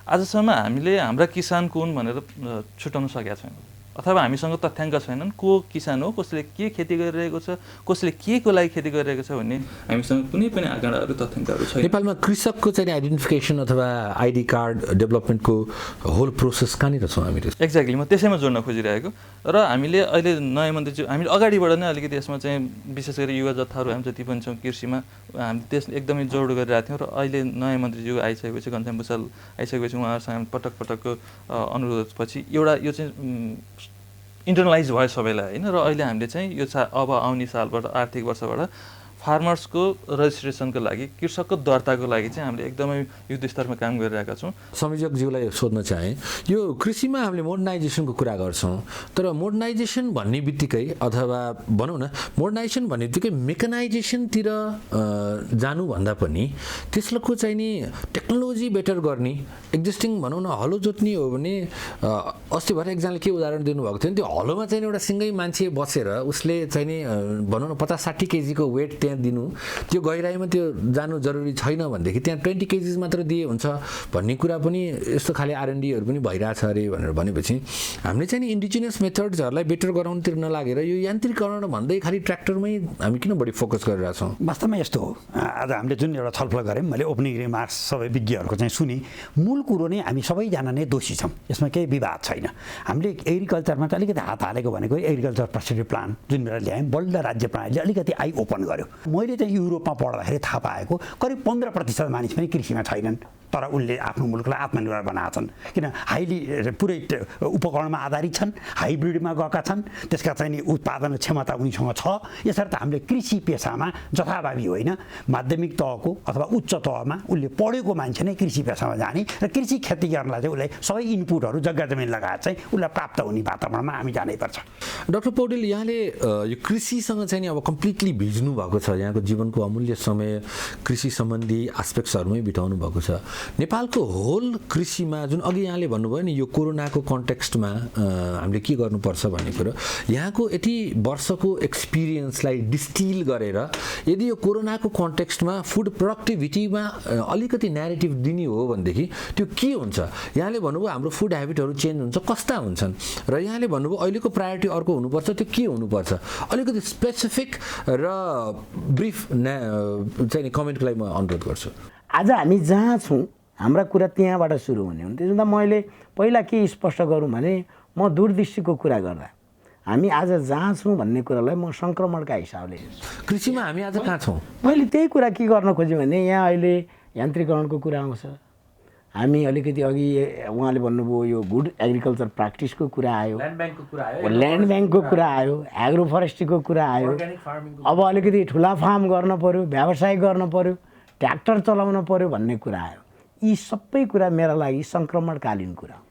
आजसम्म हामीले हाम्रा किसान कुन भनेर छुट्याउन सकेका छैनौँ, अथवा हामीसँग तथ्याङ्क छैनन् को किसान हो, कसले के खेती गरिरहेको छ, कसले के को लागि खेती गरिरहेको छ भन्ने हामीसँग कुनै पनि आँकडाहरू तथ्याङ्कहरू छैन। नेपालमा कृषकको चाहिँ आइडेन्टिफिकेसन अथवा आइडी कार्ड डेभलपमेन्टको होल प्रोसेस कहाँनिर छौँ हामीले? एक्ज्याक्टली, म त्यसैमा जोड्न खोजिरहेको। र हामीले अहिले नयाँ मन्त्रीज्यू हामीले अगाडिबाट नै अलिकति यसमा चाहिँ विशेष गरी युवा जत्थाहरू हामी जति पनि छौँ कृषिमा हामी त्यस एकदमै जोड गरिरहेको थियौँ। र अहिले नयाँ मन्त्रीज्यू आइसकेपछि, घनश्याम भुषाल आइसकेपछि उहाँहरूसँग पटक पटकको अनुरोधपछि एउटा यो चाहिँ इन्टरनलाइज भयो सबैलाई होइन। र अहिले हामीले चाहिँ यो अब आउने सालबाट आर्थिक वर्षबाट फार्मर्सको रजिस्ट्रेसनको लागि, कृषकको दर्ताको लागि चाहिँ हामीले एकदमै युद्ध स्तरमा काम गरिरहेका छौँ। संयोजकज्यूलाई सोध्न चाहेँ, यो कृषिमा हामीले मोडर्नाइजेसनको कुरा गर्छौँ, तर मोडर्नाइजेसन भन्ने बित्तिकै अथवा भनौँ न मोडर्नाइजेसन भन्ने बित्तिकै मेकनाइजेसनतिर जानुभन्दा पनि त्यसको चाहिँ नि टेक्नोलोजी बेटर गर्ने, एक्जिस्टिङ भनौँ न हलो जोत्ने हो भने अस्ति भएर एकजनाले के उदाहरण दिनुभएको थियो भने त्यो हलोमा चाहिँ एउटा सिँगै मान्छे बसेर उसले चाहिँ नि भनौँ न 50-60 केजीको वेट त्यहाँ दिनु, त्यो गहिराइमा त्यो जानु जरुरी छैन भनेदेखि त्यहाँ 20 केजिज मात्र दिए हुन्छ भन्ने कुरा पनि यस्तो खाले R&Dहरू पनि भइरहेछ अरे भनेर भनेपछि हामीले चाहिँ नि इन्डिजिनियस मेथड्सहरूलाई बेटर गराउनुतिर नलागेर यो यान्त्रिकरण भन्दै खालि ट्र्याक्टरमै हामी किन बढी फोकस गरिरहेछौँ? वास्तवमा यस्तो हो, आज हामीले जुन एउटा छलफल गऱ्यौँ, मैले ओपनिङ रिमार्क्स सबै विज्ञहरूको चाहिँ सुने, मूल कुरो नै हामी सबैजना नै दोषी छौँ, यसमा केही विवाद छैन। हामीले एग्रिकल्चरमा चाहिँ अलिकति हात हालेको भनेको एग्रिकल्चर प्रोसेसरी प्लान जुन बेला ल्यायौँ, बल्ल राज्य प्रणालीले अलिकति आई ओपन गर्यो। मैले चाहिँ युरोपमा पढ्दाखेरि थाहा पाएको करिब 15% मानिस पनि कृषिमा छैनन्। तर उनले आफ्नो मुलुकलाई आत्मनिर्भर बनाएका छन् किन हाइली पुरै उपकरणमा आधारित छन्, हाइब्रिडमा गएका छन्, त्यसका चाहिँ नि उत्पादन क्षमता उनीसँग छ। यसर्थ हामीले कृषि पेसामा जथाभावी होइन, माध्यमिक तहको अथवा उच्च तहमा उसले पढेको मान्छे नै कृषि पेसामा जाने र कृषि खेती गर्नलाई चाहिँ उसलाई सबै इनपुटहरू जग्गा जमिन लगाएर चाहिँ उसलाई प्राप्त हुने वातावरणमा हामी जानैपर्छ। डाक्टर पौडेल, यहाँले यो कृषिसँग चाहिँ नि अब कम्प्लिटली भिज्नु भएको छ, यहाँको जीवनको अमूल्य समय कृषि सम्बन्धी एस्पेक्ट्सहरूमै बिताउनु भएको छ। नेपालको होल कृषिमा जुन अघि यहाँले भन्नुभयो नि यो कोरोनाको कन्टेक्स्टमा हामीले के गर्नुपर्छ भन्ने कुरो, यहाँको यति वर्षको एक्सपिरियन्सलाई डिस्टिल गरेर यदि यो कोरोनाको कन्टेक्स्टमा फुड प्रोडक्टिभिटीमा अलिकति न्यारेटिभ दिने हो भनेदेखि त्यो के हुन्छ? यहाँले भन्नुभयो हाम्रो फुड हेबिटहरू चेन्ज हुन्छ, कस्ता हुन्छन्, र यहाँले भन्नुभयो अहिलेको प्रायोरिटी अर्को हुनुपर्छ, त्यो के हुनुपर्छ? अलिकति स्पेसिफिक र ब्रिफ चाहिँ कमेन्टको लागि म अनुरोध गर्छु। आज हामी जहाँ छौँ हाम्रा कुरा त्यहाँबाट सुरु हुने हुन्। त्यसो त मैले पहिला के स्पष्ट गरौँ भने म दूरदृष्टिको कुरा गर्दा हामी आज जहाँ छौँ भन्ने कुरालाई म सङ्क्रमणका हिसाबले हेर्छु। कृषिमा हामी आज कहाँ छौँ? मैले त्यही कुरा के गर्न खोजेँ भने यहाँ अहिले यान्त्रिकरणको कुरा आउँछ, हामी अलिकति अघि उहाँले भन्नुभयो यो गुड एग्रिकल्चर प्र्याक्टिसको कुरा आयो, ल्यान्ड ब्याङ्कको कुरा आयो, एग्रो फरेस्ट्रीको कुरा आयो, अब अलिकति ठुला फार्म गर्न पऱ्यो, व्यवसाय गर्न पऱ्यो, ट्र्याक्टर चलाउन पऱ्यो भन्ने कुरा आयो। यी सबै कुरा मेरा लागि सङ्क्रमणकालीन कुरा हो।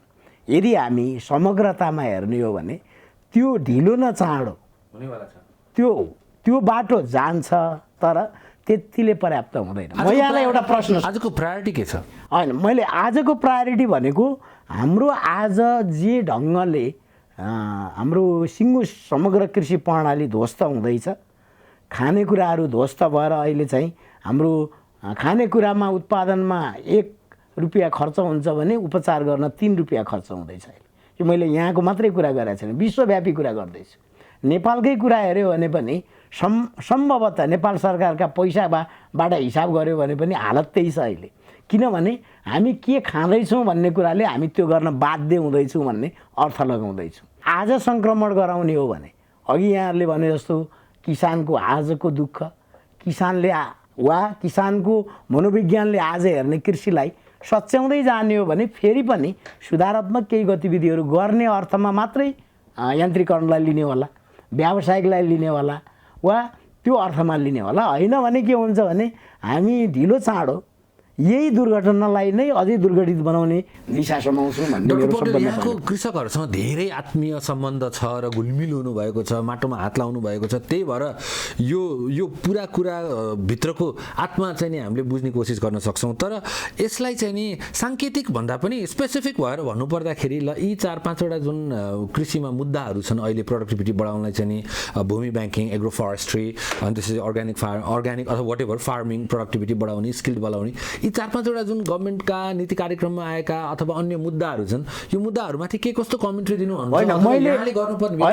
यदि हामी समग्रतामा हेर्ने हो भने त्यो ढिलो न चाँडो त्यो बाटो जान्छ, तर त्यतिले पर्याप्त हुँदैन। म यहाँलाई एउटा प्रश्न, आजको प्रायोरिटी के छ? होइन, मैले आजको प्रायोरिटी भनेको हाम्रो आज जे ढङ्गले हाम्रो सिङ्गो समग्र कृषि प्रणाली ध्वस्त हुँदैछ, खानेकुराहरू ध्वस्त भएर अहिले चाहिँ हाम्रो खानेकुरामा उत्पादनमा 1 रुपियाँ खर्च हुन्छ भने उपचार गर्न 3 रुपियाँ खर्च हुँदैछ। यो मैले यहाँको मात्रै कुरा गरेको छैन, विश्वव्यापी कुरा गर्दैछु। नेपालकै कुरा हेऱ्यो भने पनि सम्भवतः नेपाल सरकारका पैसाबाट हिसाब गऱ्यो भने पनि हालत त्यही छ अहिले। किनभने हामी के खाँदैछौँ भन्ने कुराले हामी त्यो गर्न बाध्य हुँदैछौँ भन्ने अर्थ लगाउँदैछौँ। आज सङ्क्रमण गराउने हो भने अघि यहाँहरूले भने जस्तो किसानको आजको दुःख, किसानले वा किसानको मनोविज्ञानले आज हेर्ने कृषिलाई सच्याउँदै जाने हो भने फेरि पनि सुधारात्मक केही गतिविधिहरू गर्ने अर्थमा मात्रै यान्त्रिकरणलाई लिने होला, व्यावसायिकलाई लिने होला वा त्यो अर्थमा लिने होला। होइन भने के हुन्छ भने हामी ढिलो चाँडो यही दुर्घटनालाई नै अझै दुर्घटित बनाउने दिशा समाउँछौँ भन्ने मेरो पौडेल, यहाँको कृषकहरूसँग धेरै आत्मीय सम्बन्ध छ र घुलमिल हुनुभएको छ, माटोमा हात लाउनु भएको छ। त्यही भएर यो पुरा कुरा भित्रको आत्मा चाहिँ नि हामीले बुझ्ने कोसिस गर्न सक्छौँ। तर यसलाई चाहिँ नि साङ्केतिक भन्दा पनि स्पेसिफिक भएर भन्नुपर्दाखेरि ल यी 4-5वटा जुन कृषिमा मुद्दाहरू छन् अहिले प्रोडक्टिभिटी बढाउनलाई चाहिँ नि भूमि ब्याङ्किङ, एग्रो फरेस्ट्री, अनि त्यसपछि अर्ग्यानिक अथवा वाट एभर फार्मिङ प्रोडक्टिभिटी बढाउने, स्किल बढाउने, यी 4-5वटा जुन गभर्मेन्टका नीति कार्यक्रममा आएका अथवा अन्य मुद्दाहरू छन्, यो मुद्दाहरूमाथि के कस्तो कमेन्ट्री दिनुहुन्छ?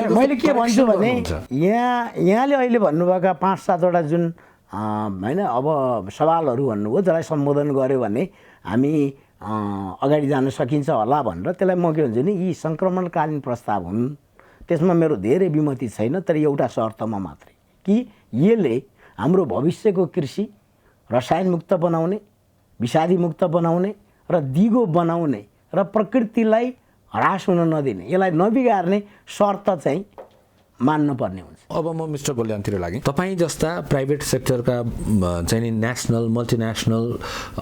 मैले के भन्छु भने यहाँले अहिले भन्नुभएका 5-7वटा जुन होइन अब सवालहरू भन्नुभयो, जसलाई सम्बोधन गर्यो भने हामी अगाडि जान सकिन्छ होला भनेर, त्यसलाई म के भन्छु नि यी सङ्क्रमणकालीन प्रस्ताव हुन्। त्यसमा मेरो धेरै विमति छैन, तर एउटा शर्तमा मात्रै कि यसले हाम्रो भविष्यको कृषि रसायनमुक्त बनाउने, विषादीमुक्त बनाउने र दिगो बनाउने र प्रकृतिलाई ह्रास हुन नदिने, यसलाई नबिगार्ने शर्त चाहिँ मान्नुपर्ने हुन्छ। अब म मिस्टर गोल्यानतिर लागेँ। तपाईँ जस्ता प्राइभेट सेक्टरका चाहिँ नि नेसनल मल्टिनेसनल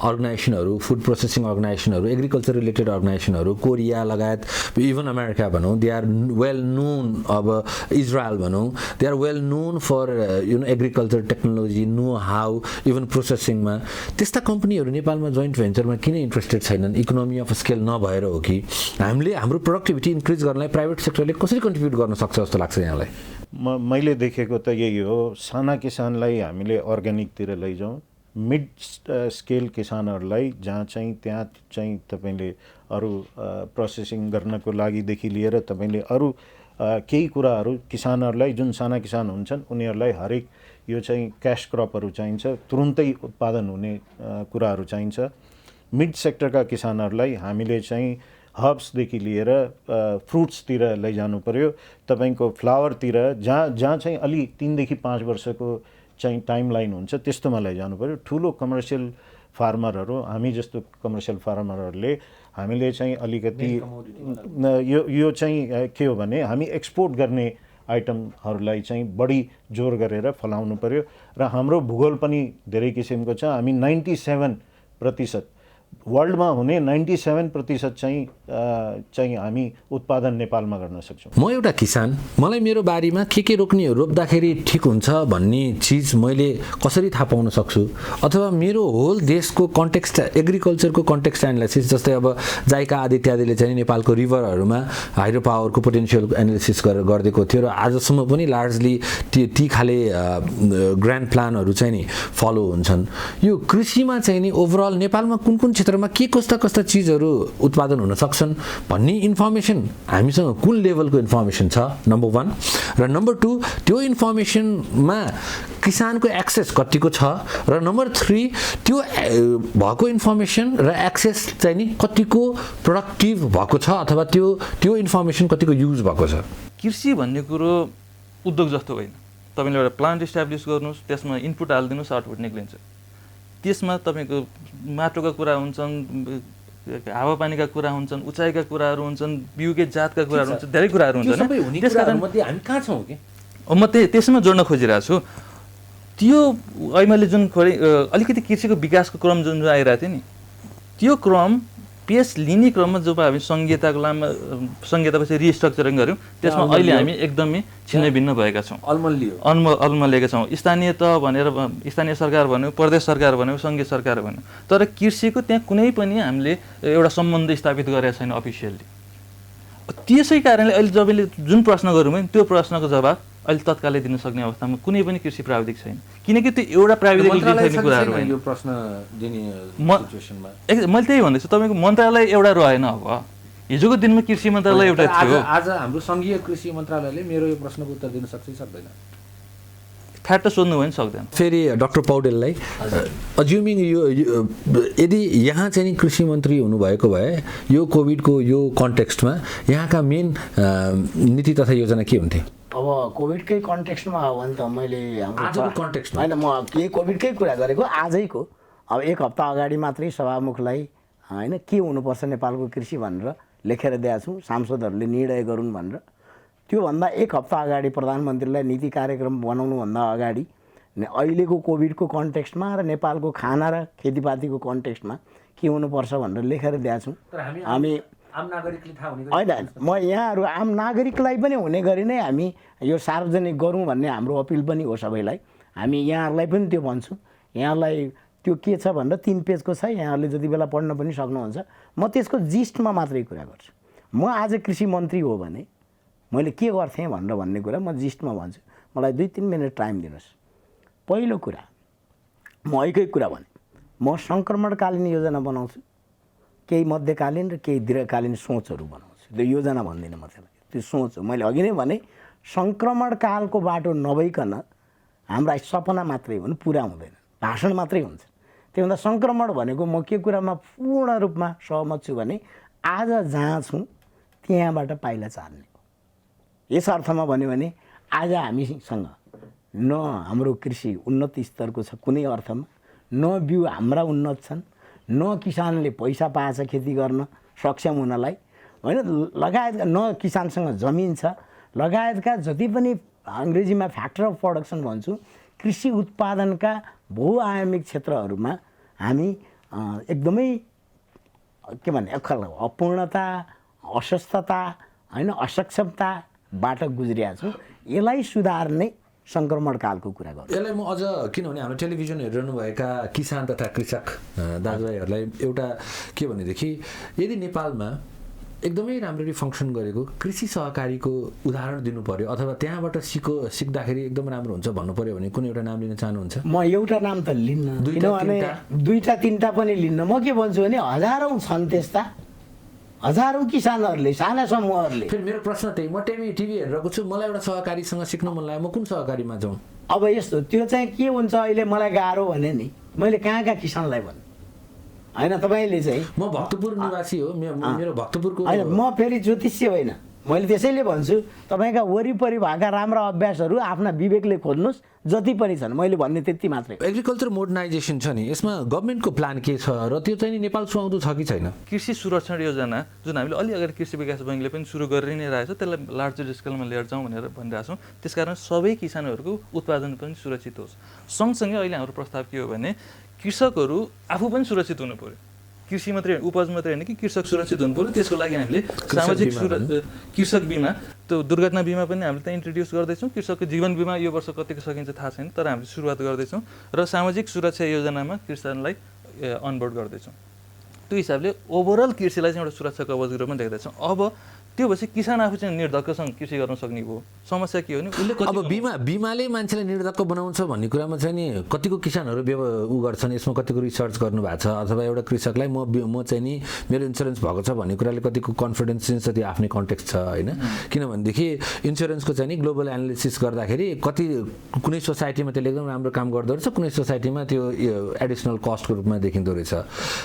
अर्गनाइजेसनहरू, फुड प्रोसेसिङ अर्गनाइजेसनहरू, एग्रिकल्चर रिलेटेड अर्गनाइजेसनहरू, कोरिया लगायत इभन अमेरिका भनौँ, दे आर वेल नोन, अब इजरायल भनौँ, they are well known for agriculture technology, know how, even प्रोसेसिङमा। त्यस्ता कम्पनीहरू नेपालमा जोइन्ट भेन्चरमा किन इन्ट्रेस्टेड छैनन्? इकोनोमी अफ स्केल नभएर हो कि? हामीले हाम्रो प्रोडक्टिभिटी इन्क्रिज गर्नलाई प्राइभेट सेक्टरले कसरी कन्ट्रिब्युट गर्न सक्छ जस्तो लाग्छ यहाँलाई? मैले देखेको त यही हो, साना किसानलाई हामीले अर्ग्यानिकतिर लैजाउँ, मिड स्केल किसानहरूलाई जहाँ चाहिँ तपाईँले अरू प्रोसेसिङ गर्नको लागिदेखि लिएर तपाईँले अरू केही कुराहरू किसानहरूलाई, जुन साना किसान हुन्छन् उनीहरूलाई हरेक यो चाहिँ क्यास क्रपहरू चाहिन्छ, तुरुन्तै उत्पादन हुने कुराहरू चाहिन्छ। मिड सेक्टरका किसानहरूलाई हामीले चाहिँ हर्ब्सदेखि लिएर फ्रुट्सतिर लैजानु पर्यो। तपाईँको फ्लावरतिर जहाँ चाहिँ अलि 3 देखि 5 वर्षको चाहिँ टाइम लाइन हुन्छ त्यस्तोमा लैजानु पर्यो। ठुलो कमर्सियल फार्मरहरू हामी जस्तो कमर्सियल फार्मरहरूले हामीले चाहिँ अलिकति यो चाहिँ के हो भने हामी एक्सपोर्ट गर्ने आइटमहरूलाई चाहिँ बढी जोर गरेर फलाउनु पर्यो र हाम्रो भूगोल पनि धेरै किसिमको छ। हामी 97% वर्ल्डमा हुने 97% चाहिँ हामी उत्पादन नेपालमा गर्न सक्छौँ। म एउटा किसान, मलाई मेरो बारीमा के रोक्ने रोप्दाखेरि ठिक हुन्छ भन्ने चिज मैले कसरी थाहा पाउन सक्छु? अथवा मेरो होल देशको कन्टेक्स्ट, एग्रिकल्चरको कन्टेक्स्ट एनालिसिस, जस्तै अब जाइका आदित्यादिले चाहिँ नेपालको रिभरहरूमा हाइड्रो पावरको पोटेन्सियल एनालिसिस गरिदिएको थियो र आजसम्म पनि लार्जली ती खाले ग्रान्ड प्लानहरू चाहिँ नि फलो हुन्छन्। यो कृषिमा चाहिँ नि ओभरअल नेपालमा कुन कुन क्षेत्रमा के कस्ता चिजहरू उत्पादन हुन सक्छन् भन्ने इन्फर्मेसन हामीसँग कुन लेभलको इन्फर्मेसन छ, नम्बर 1। र नम्बर 2, त्यो इन्फर्मेसनमा किसानको एक्सेस कतिको छ, र नम्बर 3, त्यो भएको इन्फर्मेसन र एक्सेस चाहिँ नि कतिको प्रोडक्टिभ भएको छ अथवा त्यो इन्फर्मेसन कतिको युज भएको छ। कृषि भन्ने कुरो उद्योग जस्तो होइन। तपाईँले एउटा प्लान्ट इस्टाब्लिस गर्नुहोस्, त्यसमा इनपुट हालिदिनुहोस्, आउटपुट निक्लिन्छ। त्यसमा तपाईँको माटोका कुरा हुन्छन्, हावापानीका कुरा हुन्छन्, उचाइका कुराहरू हुन्छन्, बिउकै जातका कुराहरू हुन्छन्, धेरै कुराहरू हुन्छन्। त्यसकारण हामी कहाँ छौँ कि म त्यसमा जोड्न खोजिरहेको छु। त्यो अहिले जुन अलिकति कृषिको विकासको क्रम जुन आइरहेको थियो नि, त्यो क्रम पेस लिने क्रममा जब हामी संहितापछि रिस्ट्रक्चरिङ गऱ्यौँ, त्यसमा अहिले हामी एकदमै छिन्नभिन्न भएका छौँ, अल्मलिएका छौँ। स्थानीय तह भनेर स्थानीय सरकार भन्यो, प्रदेश सरकार भन्यो, सङ्घीय सरकार भन्यो, तर कृषिको त्यहाँ कुनै पनि हामीले एउटा सम्बन्ध स्थापित गरेका छैन अफिसियल्ली। त्यसै कारणले अहिले जबले जुन प्रश्न गरौँ है, त्यो प्रश्नको जवाब अहिले तत्कालै दिन सक्ने अवस्थामा कुनै पनि कृषि प्राविधिक छैन, किनकि त्यो एउटा प्राविधिक कुराहरू होइन। मैले त्यही भन्दैछु, तपाईँको मन्त्रालय एउटा रहेन। अब हिजोको दिनमा कृषि मन्त्रालय एउटा थियो, आज हाम्रो सङ्घीय कृषि मन्त्रालयले मेरो यो प्रश्नको उत्तर दिन सक्छ कि सक्दैन? फ्याट त सोध्नु भयो नि सक्दैन। फेरि डाक्टर पौडेललाई अज्युमिङ यो यदि यहाँ चाहिँ नि कृषि मन्त्री हुनुभएको भए यो कोभिडको यो कन्टेक्स्टमा यहाँका मेन नीति तथा योजना के हुन्थे? अब कोभिडकै कन्टेक्स्टमा हो भने त मैले आजको कन्टेक्स्ट होइन, म के कोभिडकै कुरा गरेको आजैको। अब 1 हप्ता अगाडि मात्रै सभामुखलाई होइन के हुनुपर्छ नेपालको कृषि भनेर लेखेर दिएको छु, सांसदहरूले निर्णय गरून् भनेर। त्योभन्दा 1 हप्ता अगाडि प्रधानमन्त्रीलाई नीति कार्यक्रम बनाउनुभन्दा अगाडि अहिलेको कोभिडको कन्टेक्स्टमा र नेपालको खाना र खेतीपातीको कन्टेक्स्टमा के हुनुपर्छ भनेर लेखेर दिएको छु। हामी आम नागरिकले थाहा हुने होइन, म यहाँहरू आम नागरिकलाई पनि हुने गरी नै हामी यो सार्वजनिक गरौँ भन्ने हाम्रो अपिल पनि हो सबैलाई। हामी यहाँहरूलाई पनि त्यो भन्छु, यहाँलाई त्यो के छ भनेर 3 पेजको छ, यहाँहरूले जति बेला पढ्न पनि सक्नुहुन्छ। म त्यसको जिस्टमा मात्रै कुरा गर्छु। म आज कृषि मन्त्री हो भने मैले के गर्थेँ भनेर भन्ने कुरा म जिस्टमा भन्छु। मलाई 2-3 मिनट टाइम दिनुहोस्। पहिलो कुरा, म एकै कुरा भने म सङ्क्रमणकालीन योजना बनाउँछु, केही मध्यकालीन र केही दीर्घकालीन सोचहरू बनाउँछु। त्यो योजना भन्दिनँ म त्यसलाई, त्यो सोच हो। मैले अघि नै भने सङ्क्रमणकालको बाटो नभइकन हाम्रा सपना मात्रै हुन्, पुरा हुँदैन, भाषण मात्रै हुन्छ। त्योभन्दा सङ्क्रमण भनेको म के कुरामा पूर्ण रूपमा सहमत छु भने आज जहाँ छौँ त्यहाँबाट पाइला चाल्ने हो। यस अर्थमा भन्यो भने आज हामीसँग न हाम्रो कृषि उन्नत स्तरको छ कुनै अर्थमा, न बिउ हाम्रा उन्नत छन्, न किसानले पैसा पाएछ खेती गर्न सक्षम हुनलाई, होइन, लगायत न किसानसँग जमिन छ, लगायतका जति पनि अङ्ग्रेजीमा फ्याक्टर अफ प्रोडक्सन भन्छु, कृषि उत्पादनका बहुआयामिक क्षेत्रहरूमा हामी एकदमै के भन्ने अपूर्णता, असस्तता, होइन, असक्षमताबाट गुज्रिया छौँ। यसलाई सुधार्ने सङ्क्रमणकालको कुरा गर्छु। यसलाई म अझ किनभने हाम्रो टेलिभिजन हेरिरहनुभएका किसान तथा कृषक दाजुभाइहरूलाई एउटा के भनेदेखि यदि नेपालमा एकदमै राम्ररी फङ्सन गरेको कृषि सहकारीको उदाहरण दिनु पर्यो अथवा त्यहाँबाट सिक्दाखेरि एकदम राम्रो हुन्छ भन्नु पर्यो भने कुनै एउटा नाम लिन चाहनुहुन्छ? म एउटा नाम त लिन्न, किनभने 2-3टा पनि लिन्न। म के भन्छु भने हजारौँ छन् त्यस्ता, हजारौँ किसानहरूले, साना समूहहरूले। फेरि मेरो प्रश्न त्यही, म टिभी हेरिरहेको छु, मलाई एउटा सहकारीसँग सिक्न मन लाग्यो, म कुन सहकारीमा जाउँ? अब यस्तो त्यो चाहिँ के हुन्छ, अहिले मलाई गाह्रो भने नि मैले कहाँका किसानलाई भन्नु होइन। तपाईँले चाहिँ म भक्तपुर निवासी हो, मेरो भक्तपुरको होइन, म फेरि ज्योतिष्य होइन, मैले त्यसैले भन्छु तपाईँका वरिपरि भएका राम्रा अभ्यासहरू आफ्ना विवेकले खोज्नुहोस्, जति पनि छन्। मैले भन्ने त्यति मात्रै। एग्रिकल्चर मोडर्नाइजेसन छ नि, यसमा गभर्मेन्टको प्लान के छ र त्यो चाहिँ नि नेपाल सुहाउँदो छ कि छैन? कृषि सुरक्षण योजना जुन हामीले अलि अगाडि कृषि विकास बैङ्कले पनि सुरु गरि नै रहेछ, त्यसलाई लार्जर स्केलमा लिएर जाउँ भनेर भनिरहेको छौँ। त्यसकारण सबै किसानहरूको उत्पादन पनि सुरक्षित होस्। सँगसँगै अहिले हाम्रो प्रस्ताव के हो भने कृषकहरू आफू पनि सुरक्षित हुनु पऱ्यो। कृषि मात्रै उपज मात्रै होइन कि कृषक सुरक्षित हुनु पऱ्यो। त्यसको लागि हामीले सामाजिक कृषक बिमा, त्यो दुर्घटना बिमा पनि हामीले त्यहाँ इन्ट्रोड्युस गर्दैछौँ। कृषकको जीवन बिमा यो वर्ष कतिको सकिन्छ थाहा छैन, तर हामीले सुरुवात गर्दैछौँ र सामाजिक सुरक्षा योजनामा किसानलाई अनबोर्ड गर्दैछौँ। त्यो हिसाबले ओभरअल कृषिलाई चाहिँ एउटा सुरक्षा कवचको रूपमा देख्दैछौँ। अब त्यो भएपछि किसान आफू चाहिँ निर्धक्कसँग कृषि गर्न सक्ने भयो। समस्या के हो भने उसले अब बिमाले मान्छेलाई निर्धक्क बनाउँछ भन्ने कुरामा चाहिँ नि कतिको किसानहरू ऊ गर्छन्, यसमा कतिको रिसर्च गर्नु भएको छ, अथवा एउटा कृषकलाई म चाहिँ नि मेरो इन्सुरेन्स भएको छ भन्ने कुराले कतिको कन्फिडेन्स दिन्छ, त्यो आफ्नै कन्टेक्स्ट छ होइन। किनभनेदेखि इन्सुरेन्सको चाहिँ नि ग्लोबल एनालिसिस गर्दाखेरि कति कुनै सोसाइटीमा त्यसले एकदम राम्रो काम गर्दो रहेछ, कुनै सोसाइटीमा त्यो एडिसनल कस्टको रूपमा देखिँदो रहेछ।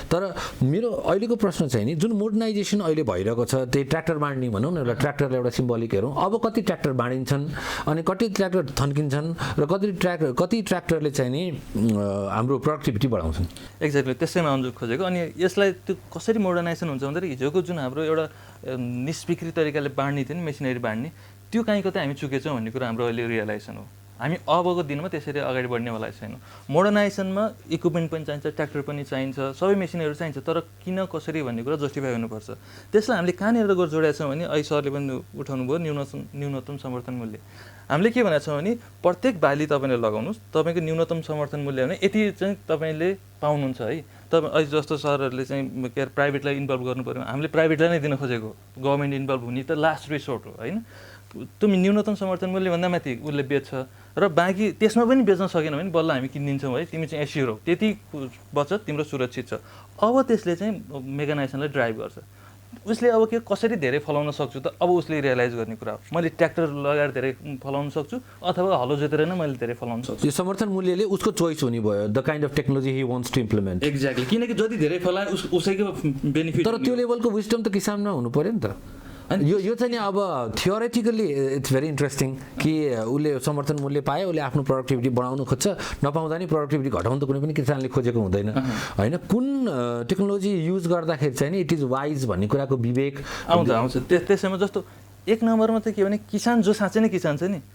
तर मेरो अहिलेको प्रश्न चाहिँ नि जुन मोडर्नाइजेसन अहिले भइरहेको छ, त्यही ट्र्याक्टर बाँड्ने भनौँ न, एउटा ट्र्याक्टरलाई एउटा सिम्बोलिक हेरौँ, अब कति ट्र्याक्टर बाँडिन्छन् अनि कति ट्र्याक्टर थन्किन्छन् र कति ट्र्याक्टरले चाहिँ नि हाम्रो प्रोडक्टिभिटी बढाउँछन्। एक्ज्याक्टली त्यसैमा आउनु खोजेको। अनि यसलाई त्यो कसरी मोडर्नाइजेसन हुन्छ भन्दाखेरि हिजोको जुन हाम्रो एउटा निष्क्रिय तरिकाले बाँड्ने थियो नि, मेसिनरी बाँड्ने, त्यो कहीँ कतै हामी चुकेछौँ भन्ने कुरा हाम्रो अहिले रियलाइजेसन हो। हामी अबको दिनमा त्यसरी अगाडि बढ्नेवाला छैनौँ। मोडर्नाइजेसनमा इक्विपमेन्ट पनि चाहिन्छ, ट्र्याक्टर पनि चाहिन्छ, सबै मेसिनहरू चाहिन्छ, तर किन कसरी भन्ने कुरा जस्टिफाई हुनुपर्छ। त्यसलाई हामीले कहाँनिर गएर जोडेका छौँ भने अहिले सरले पनि उठाउनु भयो न्यूनतम समर्थन मूल्य। हामीले के भनेको छौँ भने प्रत्येक बाली तपाईँले लगाउनुहोस्, तपाईँको न्यूनतम समर्थन मूल्य भने यति चाहिँ तपाईँले पाउनुहुन्छ है। तपाईँ अहिले जस्तो सरहरूले चाहिँ के अरे प्राइभेटलाई इन्भल्भ गर्नु पऱ्यो, हामीले प्राइभेटलाई नै दिन खोजेको, गभर्मेन्ट इन्भल्भ हुने त लास्ट रिसोर्ट हो होइन। तिमी न्यूनतम समर्थन मूल्यभन्दा माथि उसले बेच्छ र बाँकी त्यसमा पनि बेच्न सकेन भने बल्ल हामी किनिदिन्छौँ है, तिमी चाहिँ एस्योर हो, त्यति बचत तिम्रो सुरक्षित छ। अब त्यसले चाहिँ मेकानाइजेसनलाई ड्राइभ गर्छ। उसले अब के कसरी धेरै फलाउन सक्छु त, अब उसले रियलाइज गर्ने कुरा हो। मैले ट्र्याक्टर लगाएर धेरै फलाउन सक्छु अथवा हलो जोतेर नै मैले धेरै फलाउन सक्छु। यो समर्थन मूल्यले उसको चोइस हुने भयो, the kind of technology he wants to implement. Exactly, किनकि जति धेरै फलाए उसैको बेनिफिट। तर त्यो लेभलको विजडम त किसानमा हुनु पऱ्यो नि त। यो चाहिँ नि अब थियोरेटिकली इट्स भेरी इन्ट्रेस्टिङ कि उसले समर्थन मूल्य पायो, उसले आफ्नो प्रोडक्टिभिटी बढाउनु खोज्छ, नपाउँदा नि प्रोडक्टिभिटी घटाउनु त कुनै पनि किसानले खोजेको हुँदैन होइन। कुन टेक्नोलोजी युज गर्दाखेरि चाहिँ नि इट इज वाइज भन्ने कुराको विवेक आउँछ। त्यसैमा जस्तो एक नम्बरमा त के भने किसान जो साँच्चै नै किसान छ नि,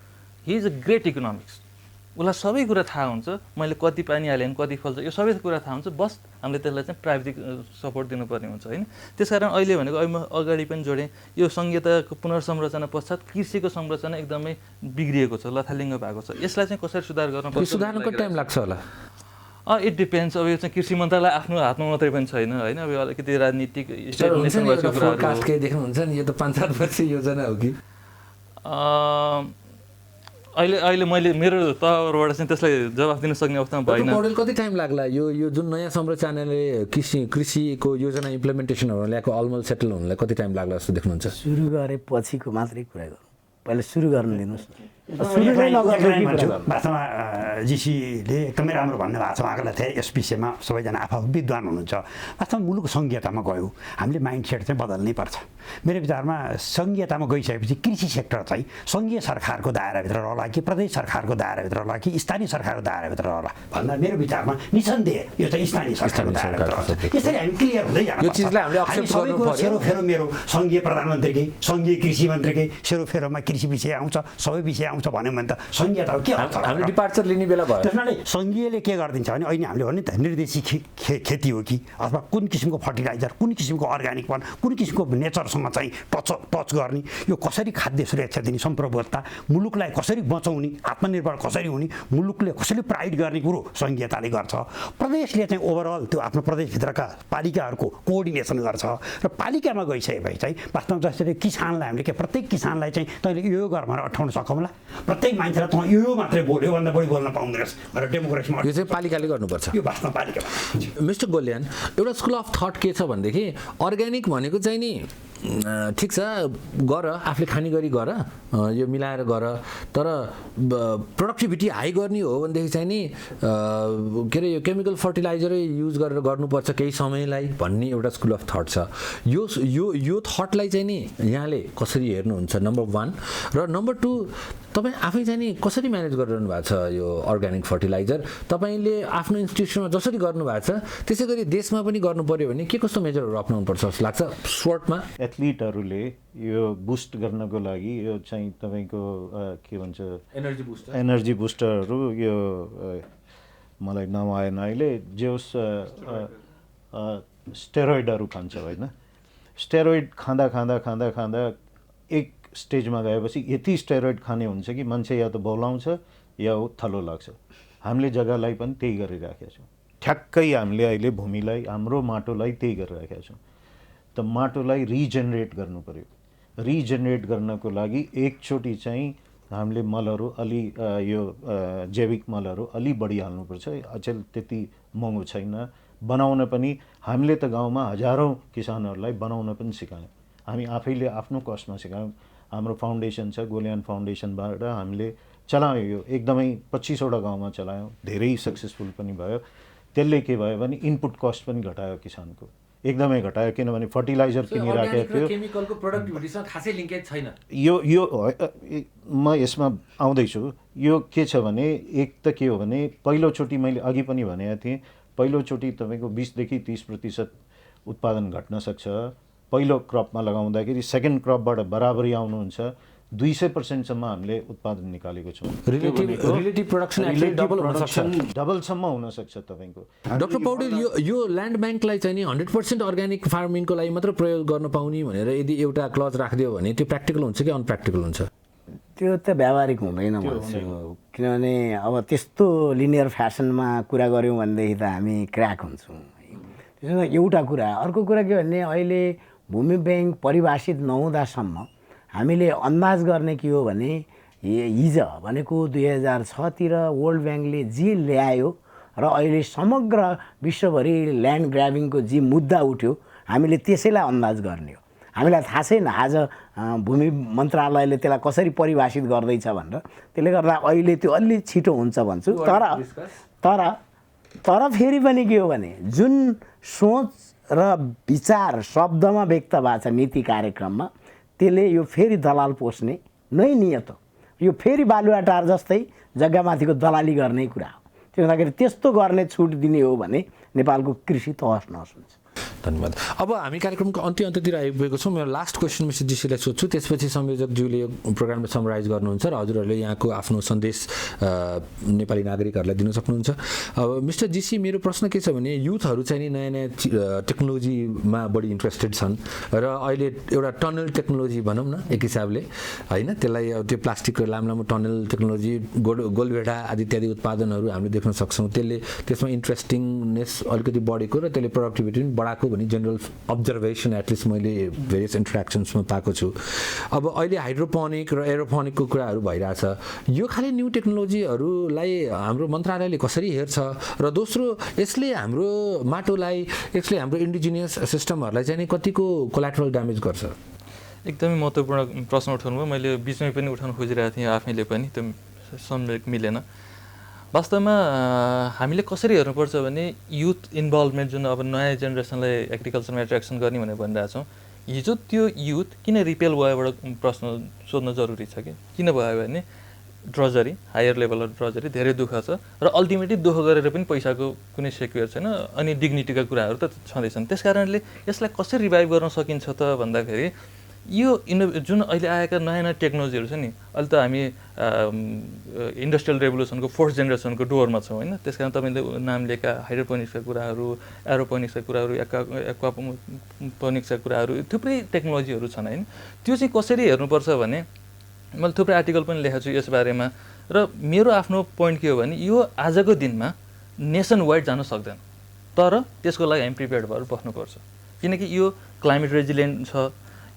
he is a great economics. उसलाई सबै कुरा थाहा हुन्छ, मैले कति पानी हालेँ कति फल्छ, यो सबै कुरा थाहा हुन्छ। बस हामीले त्यसलाई चाहिँ प्राविधिक सपोर्ट दिनुपर्ने हुन्छ होइन। त्यसकारण अहिले भनेको अहिले म अगाडि पनि जोडेँ, यो संहिताको पुनर्संरचना पश्चात कृषिको संरचना एकदमै बिग्रिएको छ, लथालिङ्ग भएको छ। यसलाई चाहिँ कसरी सुधार गर्न पर्छ? सुधार्न कति टाइम लाग्छ होला? It depends. अब यो चाहिँ कृषि मन्त्रालय आफ्नो हातमा मात्रै पनि छैन होइन। अब अलिकति राजनीतिक फोरकास्ट केही देख्नुहुन्छ नि, यो त 5-7 वर्ष योजना हो कि? अहिले मैले मेरो तहबाट चाहिँ त्यसलाई जवाफ दिन सक्ने अवस्थामा भएन। मोडल कति टाइम लाग्ला? यो जुन नयाँ संरचनाले कृषिको योजना इम्प्लिमेन्टेसन ल्याएको अलमल सेटल हुनलाई कति टाइम लाग्ला जस्तो देख्नुहुन्छ? सुरु गरे पछिको मात्रै कुरा गरौँ, पहिला सुरु गर्न दिनुहोस् न। वास्तवमा जीसीले एकदमै राम्रो भन्नु भएको छ, उहाँलाई थिए यस विषयमा सबैजना आफू विद्वान हुनुहुन्छ। वास्तवमा मुलुक सङ्घीयतामा गयो, हामीले माइन्डसेट चाहिँ बदल्नै पर्छ। मेरो विचारमा सङ्घीयतामा गइसकेपछि कृषि सेक्टर चाहिँ सङ्घीय सरकारको दायराभित्र रहला कि प्रदेश सरकारको दायराभित्र रहला कि स्थानीय सरकारको दायराभित्र रहला भन्दा मेरो विचारमा निसन्देह यो चाहिँ स्थानीय सरकारको दायराभित्र रहन्छ। यसरी हामी क्लियर हुँदै जानुपर्छ। सबैको सेरोफेरो मेरो सङ्घीय प्रधानमन्त्रीकै सङ्घीय कृषि मन्त्रीकै सेरोफेरोमा कृषि विषय आउँछ, सबै विषय आउँछ भन्यो भने त सङ्घीयता के हुन्छ? हामीले डिपार्चर लिने बेला भयो। त्यसमाले सङ्घीयले के गरिदिन्छ भने अहिले हामीले भने त निर्देशित खेती हो कि अथवा कुन किसिमको फर्टिलाइजर, कुन किसिमको अर्ग्यानिकपन, कुन किसिमको नेचरसँग चाहिँ टच गर्ने, यो कसरी खाद्य सुरक्षा दिने, सम्प्रभुता, मुलुकलाई कसरी बचाउने, आत्मनिर्भर कसरी हुने, मुलुकले कसरी प्राइड गर्ने कुरो सङ्घीयताले गर्छ। प्रदेशले चाहिँ ओभरअल त्यो आफ्नो प्रदेशभित्रका पालिकाहरूको कोअर्डिनेसन गर्छ र पालिकामा गइसकेपछि चाहिँ वास्तवमा जसरी किसानलाई हामीले के प्रत्येक किसानलाई चाहिँ तैँले यो गर भनेर अठाउन सकौँला, प्रत्येक मान्छेलाई तँ यो मात्रै बोल्यो भन्दा बढी बोल्न पाउँदैनस् भनेर डेमोक्रेसीमा यो चाहिँ पालिकाले गर्नुपर्छ। यो वास्तवमा पालिकामा। मिस्टर गोल्यान, एउटा स्कुल अफ थट के छ भनेदेखि अर्ग्यानिक भनेको चाहिँ नि ठिक छ गर आफूले खाने गरी गर यो मिलाएर गर तर प्रोडक्टिभिटी हाई गर्ने हो भनेदेखि चाहिँ नि के अरे यो केमिकल फर्टिलाइजरै युज गरेर गर्नुपर्छ केही समयलाई भन्ने एउटा स्कुल अफ थट छ यो यो यो थटलाई चाहिँ नि यहाँले कसरी हेर्नुहुन्छ नम्बर 1 र नम्बर 2 तपाईँ आफै चाहिँ नि कसरी म्यानेज गरिरहनु भएको छ यो अर्ग्यानिक फर्टिलाइजर तपाईँले आफ्नो इन्स्टिट्युसनमा जसरी गर्नुभएको छ त्यसै गरी देशमा पनि गर्नु पर्यो भने के कस्तो मेजरहरू अप्नाउनु पर्छ जस्तो लाग्छ सर्टमा एथलिटहरूले यो बुस्ट गर्नको लागि यो चाहिँ तपाईँको के भन्छ एनर्जी बुस्टरहरू यो मलाई नाम आएन अहिले जे होस् स्टेरोइडहरू खान्छ होइन स्टेरोइड खाँदा खाँदा खाँदा खाँदा एक स्टेजमा गएपछि यति स्टेरोइड खाने हुन्छ कि मान्छे या त बौलाउँछ या थलो लाग्छ हामीले जग्गालाई पनि त्यही गरिराखेका छौँ ठ्याक्कै हामीले अहिले भूमिलाई हाम्रो माटोलाई त्यही गरिराखेका छौँ त माटोलाई रिजेनेरेट गर्नु पर्यो रिजेनेरेट गर्नको लागि एकचोटि चाहिँ हामीले मलहरू अलि यो जैविक मलहरू अलि बढी हाल्नुपर्छ अचेल त्यति महँगो छैन बनाउन पनि हामीले त गाउँमा हजारौँ किसानहरूलाई बनाउन पनि सिकायौँ हामी आफैले आफ्नो कस्टमा सिकायौँ हाम्रो फाउन्डेसन छ गोल्यान फाउन्डेसनबाट हामीले चलायौँ यो एकदमै 25वटा गाउँमा चलायौँ धेरै सक्सेसफुल पनि भयो त्यसले के भयो भने इनपुट कस्ट पनि घटायो किसानको एकदमै घटायो किनभने फर्टिलाइजर किनिराखेको थियो केमिकलको प्रोडक्टिभिटीसँग खासै लिङ्केज छैन यो म यसमा आउँदैछु यो के छ भने एक त के हो भने पहिलोचोटि मैले अघि पनि भनेको थिएँ पहिलोचोटि तपाईँको 20 देखि 30% उत्पादन घट्न सक्छ पहिलो क्रपमा लगाउँदाखेरि सेकेन्ड क्रपबाट बराबरी आउनुहुन्छ 200% हामीले उत्पादन निकालेको छौँ रिलेटिभ प्रोडक्सन एक्चुअली डबल हुन सक्छ डबलसम्म हुनसक्छ तपाईँको डाक्टर पौडेल यो ल्यान्ड ब्याङ्कलाई चाहिँ नि 100% अर्ग्यानिक फार्मिङको लागि मात्र प्रयोग गर्न पाउने भनेर यदि एउटा क्लज राखिदियो भने त्यो प्र्याक्टिकल हुन्छ कि अनप्र्याक्टिकल हुन्छ त्यो त व्यावहारिक हुँदैन भन्छु किनभने अब त्यस्तो लिनियर फ्यासनमा कुरा गऱ्यौँ भनेदेखि त हामी क्र्याक हुन्छौँ त्यसमा एउटा कुरा अर्को कुरा के भने अहिले भूमि ब्याङ्क परिभाषित नहुँदासम्म हामीले अन्दाज गर्ने के हो भने हिजो भनेको 2006तिर वर्ल्ड ब्याङ्कले जे ल्यायो र अहिले समग्र विश्वभरि ल्यान्ड ग्राबिङको जे मुद्दा उठ्यो हामीले त्यसैलाई अन्दाज गर्ने हो हामीलाई थाहा छैन आज भूमि मन्त्रालयले त्यसलाई कसरी परिभाषित गर्दैछ भनेर त्यसले गर्दा अहिले त्यो अलि छिटो हुन्छ भन्छु तर फेरि पनि के हो भने जुन सोच र विचार शब्दमा व्यक्त भएको छ नीति कार्यक्रममा त्यसले यो फेरि दलाल पोस्ने नै नियत हो यो फेरि बालुवाटार जस्तै जग्गामाथिको दलाली गर्ने कुरा हो त्यो हुँदाखेरि त्यस्तो गर्ने छुट दिने हो भने नेपालको कृषि तहस नहस हुन्छ धन्यवाद अब हामी कार्यक्रमको अन्त्यतिर आइपुगेको छौँ मेरो लास्ट क्वेसन मिस्टर जीसीलाई सोध्छु त्यसपछि संयोजकज्यूले यो प्रोग्रामलाई समराइज गर्नुहुन्छ र हजुरहरूले यहाँको आफ्नो सन्देश नेपाली नागरिकहरूलाई दिन सक्नुहुन्छ अब मिस्टर जीसी मेरो प्रश्न के छ भने युथहरू चाहिँ नि नयाँ नयाँ टेक्नोलोजीमा बढी इन्ट्रेस्टेड छन् र अहिले एउटा टनल टेक्नोलोजी भनौँ न एक हिसाबले होइन त्यसलाई त्यो प्लास्टिकको लामो टनल टेक्नोलोजी गोलभेडा आदि इत्यादि उत्पादनहरू हामीले देख्न सक्छौँ त्यसले त्यसमा इन्ट्रेस्टिङनेस अलिकति बढेको र त्यसले प्रोडक्टिभिटी पनि बढाएको भन्ने जेनरल अब्जर्भेसन एटलिस्ट मैले भेरियस इन्ट्रेक्सन्समा पाएको छु अब अहिले हाइड्रोपोनिक र एरोपोनिकको कुराहरू भइरहेछ यो खालि न्यू टेक्नोलोजीहरूलाई हाम्रो मन्त्रालयले कसरी हेर्छ र दोस्रो यसले हाम्रो माटोलाई यसले हाम्रो इन्डिजिनियस सिस्टमहरूलाई चाहिँ कतिको कोल्याटरल ड्यामेज गर्छ एकदमै महत्त्वपूर्ण प्रश्न उठाउनु भयो मैले बिचमै पनि उठाउन खोजिरहेको थिएँ आफैले पनि त्यो सम्यक मिलेन वास्तवमा हामीले कसरी हेर्नुपर्छ भने युथ इन्भल्भमेन्ट जुन अब नयाँ जेनेरेसनलाई एग्रिकल्चरमा एट्र्याक्सन गर्ने भनेर भनिरहेछौँ हिजो त्यो युथ किन रिपेल भयोबाट प्रश्न सोध्न जरुरी छ कि किन भयो भने drudgery higher level of drudgery धेरै दुःख छ र अल्टिमेटली दुःख गरेर पनि पैसाको कुनै सेक्युर छैन अनि डिग्निटीका कुराहरू त छँदैछन् त्यस कारणले यसलाई कसरी रिभाइभ गर्न सकिन्छ त भन्दाखेरि यो जुन अहिले आएका नयाँ नयाँ टेक्नोलोजीहरू छ नि अहिले त हामी इन्डस्ट्रियल रेभोल्युसनको फोर्थ जेनेरेसनको डोरमा छौँ होइन त्यस कारण तपाईँले नाम लिएका हाइड्रोपोनिक्सका कुराहरू एरोपोनिक्सका कुराहरू एक्वापोनिक्सका कुराहरू थुप्रै टेक्नोलोजीहरू छन् होइन त्यो चाहिँ कसरी हेर्नुपर्छ भने मैले थुप्रै आर्टिकल पनि लेखेको छु यसबारेमा र मेरो आफ्नो पोइन्ट के हो भने यो आजको दिनमा नेसन वाइड जान सक्दैन तर त्यसको लागि हामी प्रिपेयर्ड भएर बस्नुपर्छ किनकि यो क्लाइमेट रेजिलियन्ट छ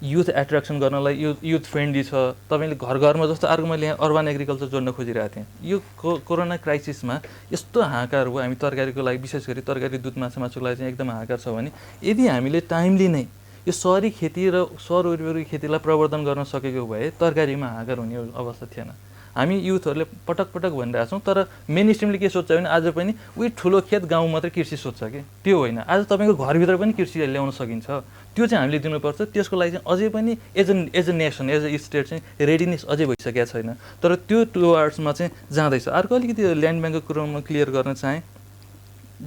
युथ एट्र्याक्सन गर्नलाई युथ फ्रेन्डली छ तपाईँले घर घरमा जस्तो अर्को मैले यहाँ अर्बन एग्रिकल्चर जोड्न खोजिरहेको थिएँ यो कोरोना क्राइसिसमा यस्तो हाहाकार हो हामी तरकारीको लागि विशेष गरी तरकारी दुध माछाको लागि चाहिँ एकदम हाहाकार छ भने यदि हामीले टाइमली नै यो शहरी खेती र सौर उर्वरक खेतीलाई प्रवर्धन गर्न सकेको भए तरकारीमा हाहाकार हुने अवस्था थिएन। हामी युथहरूले पटक पटक भनिरहेका छौँ, तर मेन स्ट्रिमले के सोध्छ भने आज पनि उही ठुलो खेत गाउँ मात्रै कृषि सोध्छ कि त्यो होइन। आज तपाईँको घरभित्र पनि कृषि ल्याउन सकिन्छ, त्यो चाहिँ हामीले दिनुपर्छ। त्यसको लागि चाहिँ अझै पनि as a nation as a state चाहिँ रेडिनेस अझै भइसकेको छैन, तर त्यो टुवर्ड्समा चाहिँ जाँदैछ। अर्को अलिकति ल्यान्ड ब्याङ्कको कुरोमा क्लियर गर्न चाहेँ,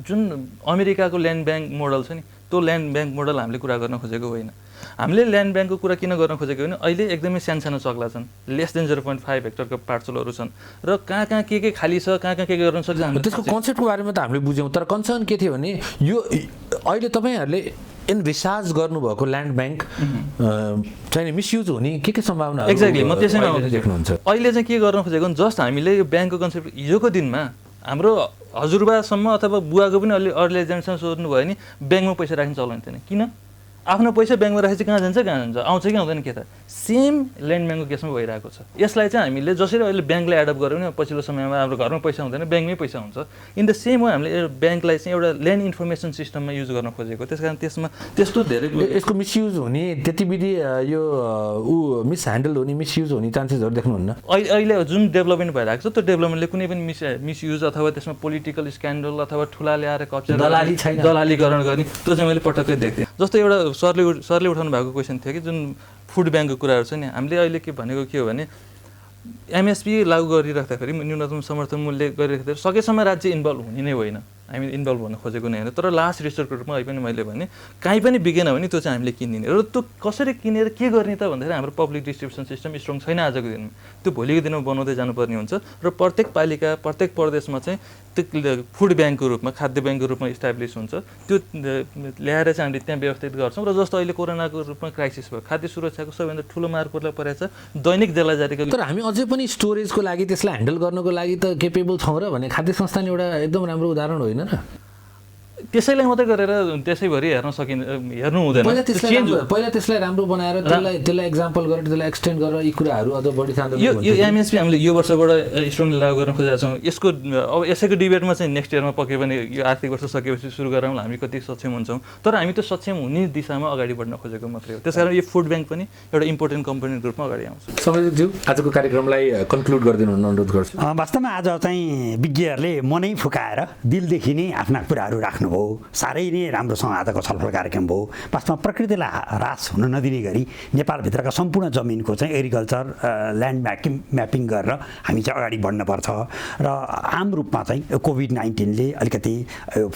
जुन अमेरिकाको ल्यान्ड ब्याङ्क मोडल छ नि, त्यो ल्यान्ड ब्याङ्क मोडल हामीले कुरा गर्न खोजेको होइन। हामीले ल्यान्ड ब्याङ्कको कुरा किन गर्न खोजेको भने अहिले एकदमै सानो चक्ला छन्, लेस देन 0.5 हेक्टरको पार्सलहरू छन् र कहाँ के खाली छ, कहाँ के गर्न सक्छ। त्यसको कन्सेप्टको बारेमा त हामीले बुझ्यौँ, तर कन्सर्न के थियो भने यो अहिले तपाईँहरूले इन्भिसाज गर्नुभएको ल्यान्ड ब्याङ्क चाहिँ मिसयुज हुने के सम्भावना? एक्ज्याक्टली, म त्यसैमा देख्नुहुन्छ। अहिले चाहिँ के गर्न खोजेको भने जस्ट हामीले यो ब्याङ्कको कन्सेप्ट हिजोको दिनमा हाम्रो हजुरबासम्म अथवा बुवाको पनि अर्ली जेनेरेसन सोध्नु भयो भने ब्याङ्कमा पैसा राख्ने चलन थिएन। किन? आफ्नो पैसा ब्याङ्कमा राखेपछि कहाँ जान्छ, आउँछ कि आउँदैन के त? सेम ल्यान्ड ब्याङ्कको केसमा भइरहेको छ। यसलाई चाहिँ हामीले जसरी अहिले ब्याङ्कलाई एडप्ट गऱ्यौँ भने पछिल्लो समयमा हाम्रो घरमा पैसा हुँदैन, ब्याङ्कमै पैसा हुन्छ। इन द सेम हो हामीले ब्याङ्कलाई चाहिँ एउटा ल्यान्ड इन्फर्मेसन सिस्टममा युज गर्न खोजेको। त्यस कारण त्यसमा त्यस्तो धेरै यसको मिसयुज हुने त्यति विधि यो मिसह्यान्डल हुने मिसयुज हुने चान्सेसहरू देख्नुहुन्न? अहिले जुन डेभलपमेन्ट भइरहेको छ त्यो डेभलपमेन्टले कुनै पनि मिसयुज अथवा त्यसमा पोलिटिकल स्क्यान्डल अथवा ठुला ल्याएर कब्जा दलालीकरण गर्ने त्यो चाहिँ मैले पटक्कै देख्थेँ। जस्तो एउटा सरले उठाउनु भएको क्वेसन थियो कि जुन फुड ब्याङ्कको कुराहरू छ नि, हामीले अहिले के भनेको के हो भने एमएसपी लागू गरिराख्दाखेरि न्यूनतम समर्थन मूल्य गरिराख्दाखेरि सकेसम्म राज्य इन्भल्भ हुने नै होइन, हामी इन्भल्भ हुन खोजेको नै होइन। तर लास्ट रिसोर्टको रूपमा अहिले पनि मैले भने काहीँ पनि बिगेन भने त्यो चाहिँ हामीले किनिदिने र त्यो कसरी किनेर के गर्ने त भन्दाखेरि हाम्रो पब्लिक डिस्ट्रिब्युसन सिस्टम स्ट्रङ छैन आजको दिनमा। त्यो भोलिको दिनमा बनाउँदै जानुपर्ने हुन्छ र प्रत्येक पालिका प्रत्येक प्रदेशमा चाहिँ त्यो फुड ब्याङ्कको रूपमा खाद्य ब्याङ्कको रूपमा इस्टाब्लिस हुन्छ। त्यो ल्याएर चाहिँ हामीले त्यहाँ व्यवस्थित गर्छौँ। र जस्तो अहिले कोरोनाको रूपमा क्राइसिस भयो, खाद्य सुरक्षाको सबैभन्दा ठुलो मार पर्ला परेको छ दैनिक देलाजारीको। तर हामी अझै पनि स्टोरेजको लागि त्यसलाई ह्यान्डल गर्नको लागि त केपेबल छौँ र भने खाद्य संस्थान एउटा एकदम राम्रो उदाहरण होइन र? त्यसैलाई मात्रै गरेर त्यसैभरि हेर्नु हुँदैन। पहिला त्यसलाई राम्रो बनाएर त्यसलाई एक्जाम्पल गरेर त्यसलाई एक्सटेन्ड गरेर यी कुराहरू अझ बढी यो एमएसपी हामीले यो वर्षबाट स्ट्रङली लागू गर्न खोजेका छौँ। यसको अब यसैको डिबेटमा चाहिँ नेक्स्ट इयरमा पक्यो भने यो आर्थिक वर्ष सकेपछि सुरु गरौँ हामी कति सक्षम हुन्छौँ, तर हामी त्यो सक्षम हुने दिशामा अगाडि बढ्न खोजेको मात्रै हो। त्यसकारण यो फुड ब्याङ्क पनि एउटा इम्पोर्टेन्ट कम्पोनेन्ट रूपमा अगाडि आउँछ। समझज्यू, आजको कार्यक्रमलाई कन्क्लुड गरिदिनु अनुरोध गर्छु। वास्तवमा आज चाहिँ विज्ञहरूले मनै फुकाएर दिलदेखि नै आफ्ना कुराहरू राख्नुभयो। साह्रै नै राम्रोसँग आजको छलफल कार्यक्रम भयो। वास्तवमा प्रकृतिलाई ह्रास हुन नदिने गरी नेपालभित्रका सम्पूर्ण जमिनको चाहिँ एग्रिकल्चर ल्यान्ड म्यापिङ गरेर हामी चाहिँ अगाडि बढ्नुपर्छ र आम रूपमा चाहिँ कोभिड-19ले अलिकति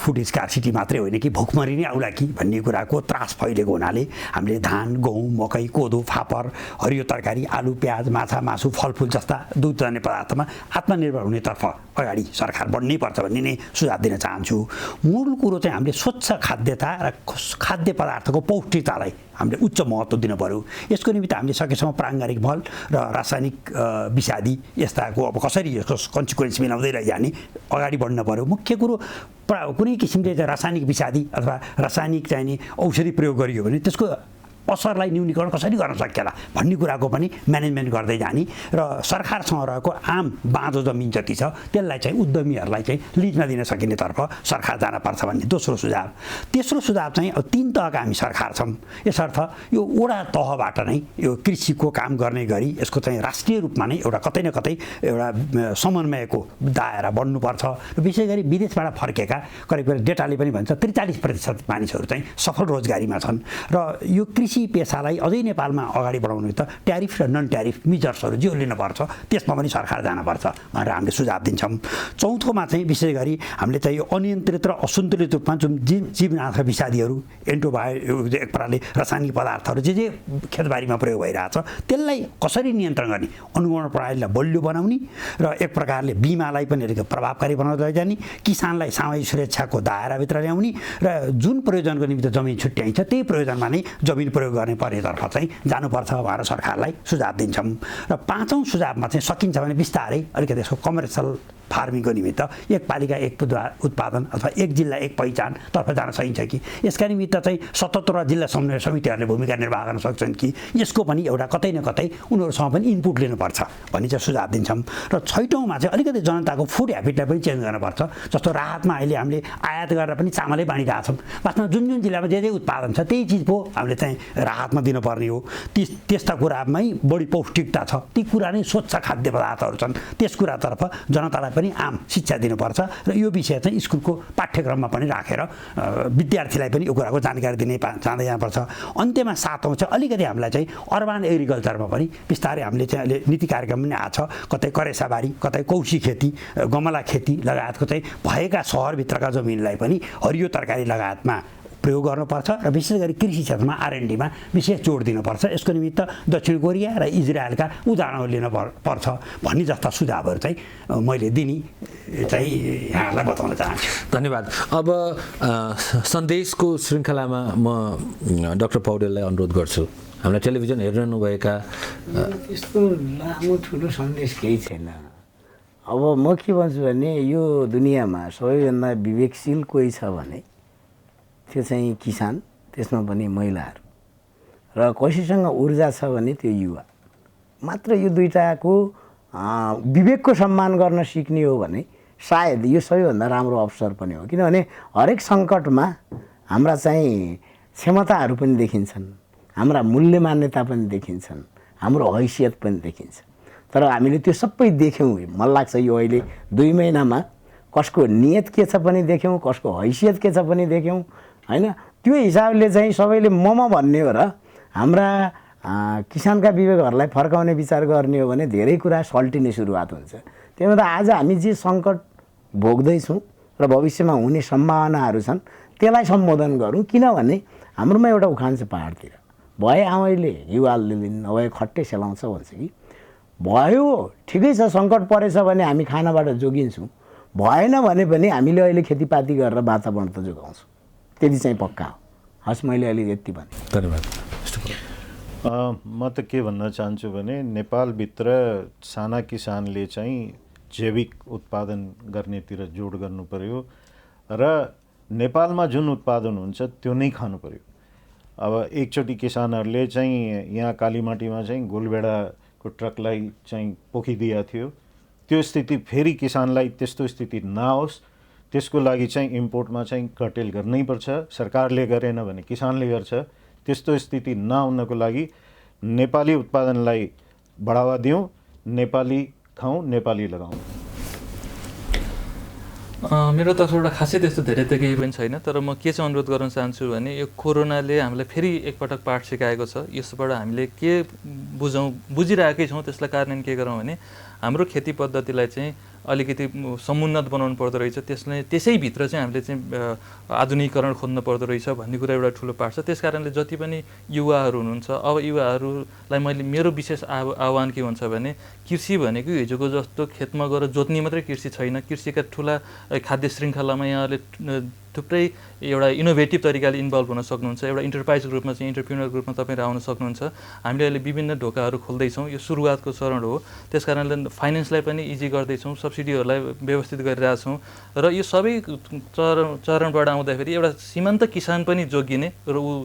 फुड स्कार्सिटी मात्रै होइन कि भुखमरी नै आउला कि भन्ने कुराको त्रास फैलेको हुनाले हामीले धान, गहुँ, मकै, कोदो, फापर, हरियो तरकारी, आलु, प्याज, माछा, मासु, फलफुल जस्ता दुग्धजन्य पदार्थमा आत्मनिर्भर हुनेतर्फ अगाडि सरकार बढ्नै पर्छ भन्ने नै सुझाव दिन चाहन्छु। मूल कुरो चाहिँ हामीले स्वच्छ खाद्यता र खाद्य पदार्थको पौष्टिकतालाई हामीले उच्च महत्त्व दिनु पर्यो। यसको निमित्त हामीले सकेसम्म प्राङ्गारिक मल र रासायनिक विषादी यस्ताको अब कसरी यसको कन्सिक्वेन्स मिलाउँदै लैजाने अगाडि बढ्न पर्यो। मुख्य कुरो कुनै किसिमले चाहिँ रासायनिक विषादी अथवा रासायनिक चाहिँ नि औषधि प्रयोग गरियो भने त्यसको असरलाई न्यूनीकरण कसरी गर्न सकिएला भन्ने कुराको पनि म्यानेजमेन्ट गर्दै जाने र सरकारसँग रहेको आम बाँझो जमिन जति छ त्यसलाई चाहिँ उद्यमीहरूलाई चाहिँ लिजमा दिन सकिनेतर्फ सरकार जानपर्छ भन्ने दोस्रो सुझाव। तेस्रो सुझाव चाहिँ अब 3 तहका हामी सरकार छौँ, यसर्थ यो वडा तहबाट नै यो कृषिको काम गर्ने गरी यसको चाहिँ राष्ट्रिय रूपमा नै एउटा कतै न कतै एउटा समन्वयको दायरा बढ्नुपर्छ र विशेष गरी विदेशबाट फर्केका करिब डेटाले पनि भन्छ 43% मानिसहरू चाहिँ सफल रोजगारीमा छन् र यो कृषि पेसालाई अझै नेपालमा अगाडि बढाउनु त ट्यारिफ र नन ट्यारिफ मेजर्सहरू जो लिनुपर्छ त्यसमा पनि सरकार जानुपर्छ भनेर हामीले सुझाव दिन्छौँ। चौथोमा चाहिँ विशेष गरी हामीले चाहिँ यो अनियन्त्रित र असन्तुलित रूपमा जुन जीवनाशक विषादीहरू एन्टोबायो एक प्रकारले रासायनिक पदार्थहरू जे खेतबारीमा प्रयोग भइरहेछ त्यसलाई कसरी नियन्त्रण गर्ने, अनुगमन प्रणालीलाई बलियो बनाउने र एक प्रकारले बिमालाई पनि अलिक प्रभावकारी बनाउँदै लैजाने, किसानलाई सामाजिक सुरक्षाको दायराभित्र ल्याउने र जुन प्रयोजनको निमित्त जमिन छुट्याइन्छ त्यही प्रयोजनमा नै जमिन प्रयोग गर्ने पर्नेतर्फ चाहिँ जानुपर्छ भनेर सरकारलाई सुझाव दिन्छौँ। र 5औं सुझावमा चाहिँ सकिन्छ भने बिस्तारै अलिकति यसको कमर्सियल फार्मिङको निमित्त एक पालिका एक उत्पादन अथवा एक जिल्ला एक पहिचानतर्फ जान सकिन्छ कि यसका निमित्त चाहिँ 77 जिल्ला समन्वय समितिहरूले भूमिका निर्वाह गर्न सक्छन् कि यसको पनि एउटा कतै न कतै उनीहरूसँग पनि इनपुट लिनुपर्छ भन्ने चाहिँ सुझाव दिन्छौँ। र 6औँमा चाहिँ अलिकति जनताको फुड ह्याबिटलाई पनि चेन्ज गर्नुपर्छ। जस्तो राहतमा अहिले हामीले आयात गरेर पनि चामलै बाँडिरहेको छौँ। वास्तवमा जुन जुन जिल्लामा जे जे उत्पादन छ त्यही चिज पो हामीले चाहिँ राहतमा दिनुपर्ने हो। त्यस्ता कुरामै बढी पौष्टिकता छ, ती कुरा नै स्वच्छ खाद्य पदार्थहरू छन्, त्यस कुरातर्फ जनतालाई पनि आम शिक्षा दिनुपर्छ र यो विषय चाहिँ स्कुलको पाठ्यक्रममा पनि राखेर विद्यार्थीलाई पनि यो कुराको जानकारी दिने जाँदै जानुपर्छ। अन्त्यमा 7औँ चाहिँ अलिकति हामीलाई चाहिँ अर्बन एग्रिकल्चरमा पनि बिस्तारै हामीले चाहिँ अहिले नीति कार्यक्रम पनि आएको छ। कतै करेसाबारी, कतै कौशी खेती, गमला खेती लगायतको चाहिँ भएका सहरभित्रका जमिनलाई पनि हरियो तरकारी लगायतमा प्रयोग गर्नुपर्छ र विशेष गरी कृषि क्षेत्रमा R&Dमा विशेष जोड दिनुपर्छ। यसको निमित्त दक्षिण कोरिया र इजरायलका उदाहरणहरू लिन पर्छ भन्ने जस्ता सुझावहरू चाहिँ मैले दिने चाहिँ यहाँहरूलाई बताउन चाहन्छु। धन्यवाद। अब सन्देशको श्रृङ्खलामा म डाक्टर पौडेललाई अनुरोध गर्छु। हामीलाई टेलिभिजन हेरिरहनुभएका त्यस्तो लामो ठुलो सन्देश केही छैन। अब म के भन्छु भने यो दुनियाँमा सबैभन्दा विवेकशील कोही छ भने त्यो चाहिँ किसान, त्यसमा पनि महिलाहरू, र कसैसँग ऊर्जा छ भने त्यो युवा। मात्र यो दुईटाको विवेकको सम्मान गर्न सिक्ने हो भने सायद यो सबैभन्दा राम्रो अवसर पनि हो। किनभने हरेक सङ्कटमा हाम्रा चाहिँ क्षमताहरू पनि देखिन्छन्, हाम्रा मूल्य मान्यता पनि देखिन्छन्, हाम्रो हैसियत पनि देखिन्छ। तर हामीले त्यो सबै देख्यौँ। मलाई लाग्छ यो अहिले 2 महिनामा कसको नियत के छ पनि देख्यौँ, कसको हैसियत के छ पनि देख्यौँ हैन। त्यो हिसाबले चाहिँ सबैले मम भन्ने हो र हाम्रा किसानका विवेकहरूलाई फर्काउने विचार गर्ने हो भने धेरै कुरा सल्टिने सुरुवात हुन्छ। त्यही भएर आज हामी जे सङ्कट भोग्दैछौँ र भविष्यमा हुने सम्भावनाहरू छन् त्यसलाई सम्बोधन गरौँ। किनभने हाम्रोमा एउटा उखान छ पहाडतिर, भए आमैले युवाले नभए खट्टे सेलाउँछ भन्छ कि। भयो ठिकै छ, सङ्कट परेछ भने हामी खानाबाट जोगिन्छौँ, भएन भने पनि हामीले अहिले खेतीपाती गरेर वातावरण त जोगाउँछौँ। त्यति चाहिँ पक्का हो। हस्, मैले अलि यति भने। धन्यवाद। म त के भन्न चाहन्छु भने नेपालभित्र साना किसानले चाहिँ जैविक उत्पादन गर्नेतिर जोड गर्नु पर्यो र नेपालमा जुन उत्पादन हुन्छ त्यो नै खानु पर्यो। अब एकचोटि किसानहरूले चाहिँ यहाँ कालीमाटीमा चाहिँ गोलबेडाको ट्रकलाई चाहिँ पोखिदिएको थियो, त्यो स्थिति फेरि किसानलाई त्यस्तो स्थिति नआओस् त्यसको लागि चाहिँ इम्पोर्टमा चाहिँ कर्टेल गर्नै पर्छ। सरकारले गरेन भने किसानले गर्छ। त्यस्तो स्थिति नहुनको लागि नेपाली उत्पादनलाई बढावा दिउँ, नेपाली खाउँ, नेपाली लगाउँ। मेरो तर्फबाट खासै त्यस्तो धेरै त केही पनि छैन। तर म के चाहिँ अनुरोध गर्न चाहन्छु भने यो कोरोनाले हामीलाई फेरि एकपटक पाठ सिकाएको छ। यसबाट हामीले के बुझिरहेकै छौँ, त्यसलाई कार्यान्वयन के गरौँ भने हाम्रो खेती पद्धतिलाई चाहिँ अलिकति समुन्नत बनाउनु पर्दो रहेछ। त्यसैभित्र चाहिँ हामीले चाहिँ आधुनिकीकरण खोज्नु पर्दो रहेछ भन्ने कुरा एउटा ठुलो पाठ छ। त्यस कारणले जति पनि युवाहरू हुनुहुन्छ, अब युवाहरूलाई मैले मेरो विशेष आह्वान के हुन्छ भने कृषि भनेको हिजोको जस्तो खेतमा गएर जोत्ने मात्रै कृषि छैन। कृषिका ठुला खाद्य श्रृङ्खलामा यहाँले थुप्रै एउटा इनोभेटिभ तरिकाले इन्भल्भ हुन सक्नुहुन्छ। एउटा इन्टरप्राइजको रूपमा चाहिँ इन्टरप्रिन्योरको रूपमा तपाईँहरू आउन सक्नुहुन्छ। हामीले अहिले विभिन्न ढोकाहरू खोल्दैछौँ। यो सुरुवातको चरण हो। त्यस कारणले फाइनेन्सलाई पनि इजी गर्दैछौँ, सब्सिडीहरूलाई व्यवस्थित गरिरहेछौँ र यो सबै चरणबाट आउँदाखेरि एउटा सीमान्त किसान पनि जोगिने र ऊ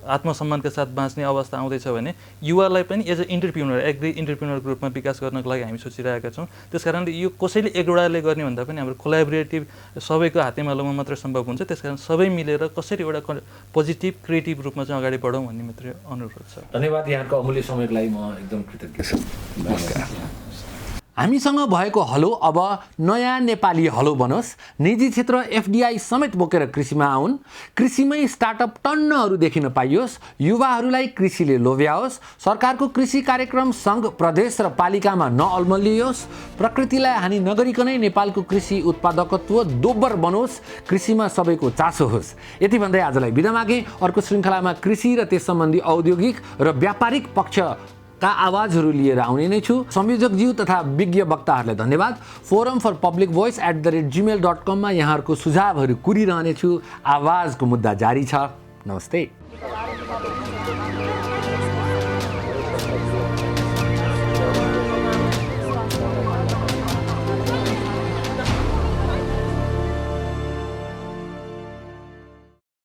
आत्मसम्मानका साथ बाँच्ने अवस्था आउँदैछ भने युवालाई पनि एज अ इन्टरप्रिन्योर, एग्री इन्टरप्रिन्योरको रूपमा विकास गर्नको लागि हामी सोचिरहेका छौँ। त्यस कारणले यो कसैले एकवटाले गर्ने भन्दा पनि हाम्रो कोलाबोरेटिभ सबैको हातेमालोमा मात्र सम्भव हुन्छ। त्यस कारण सबै मिलेर कसरी एउटा पोजिटिभ क्रिएटिभ रूपमा चाहिँ अगाडि बढौँ भन्ने मात्रै अनुरोध छ। धन्यवाद। यहाँको अमूल्य समयको लागि म एकदम कृतज्ञ छु। नमस्कार। हामीसँग भएको हलो अब नयाँ नेपाली हलो बनोस्। निजी क्षेत्र FDI समेत बोकेर कृषिमा आउन्। कृषिमै स्टार्टअप टन्नहरू देखिन पाइयोस्। युवाहरूलाई कृषिले लोभ्याओस्। सरकारको कृषि कार्यक्रम सङ्घ, प्रदेश र पालिकामा नअल्मलियोस्। प्रकृतिलाई हानि नगरिकनै नेपालको कृषि उत्पादकत्व दोब्बर बनोस्। कृषिमा सबैको चासो होस्। यति भन्दै आजलाई बिदा मागे। अर्को श्रृङ्खलामा कृषि र त्यस सम्बन्धी औद्योगिक र व्यापारिक पक्ष का आवाजहरू लिएर आउने नै छु। संयोजकज्यू तथा विज्ञ वक्ताहरूलाई धन्यवाद। Forum for public voice @gmail.com मा यहाँहरूको सुझावहरू कुरिरहनेछु। आवाजको मुद्दा जारी छ। नमस्ते।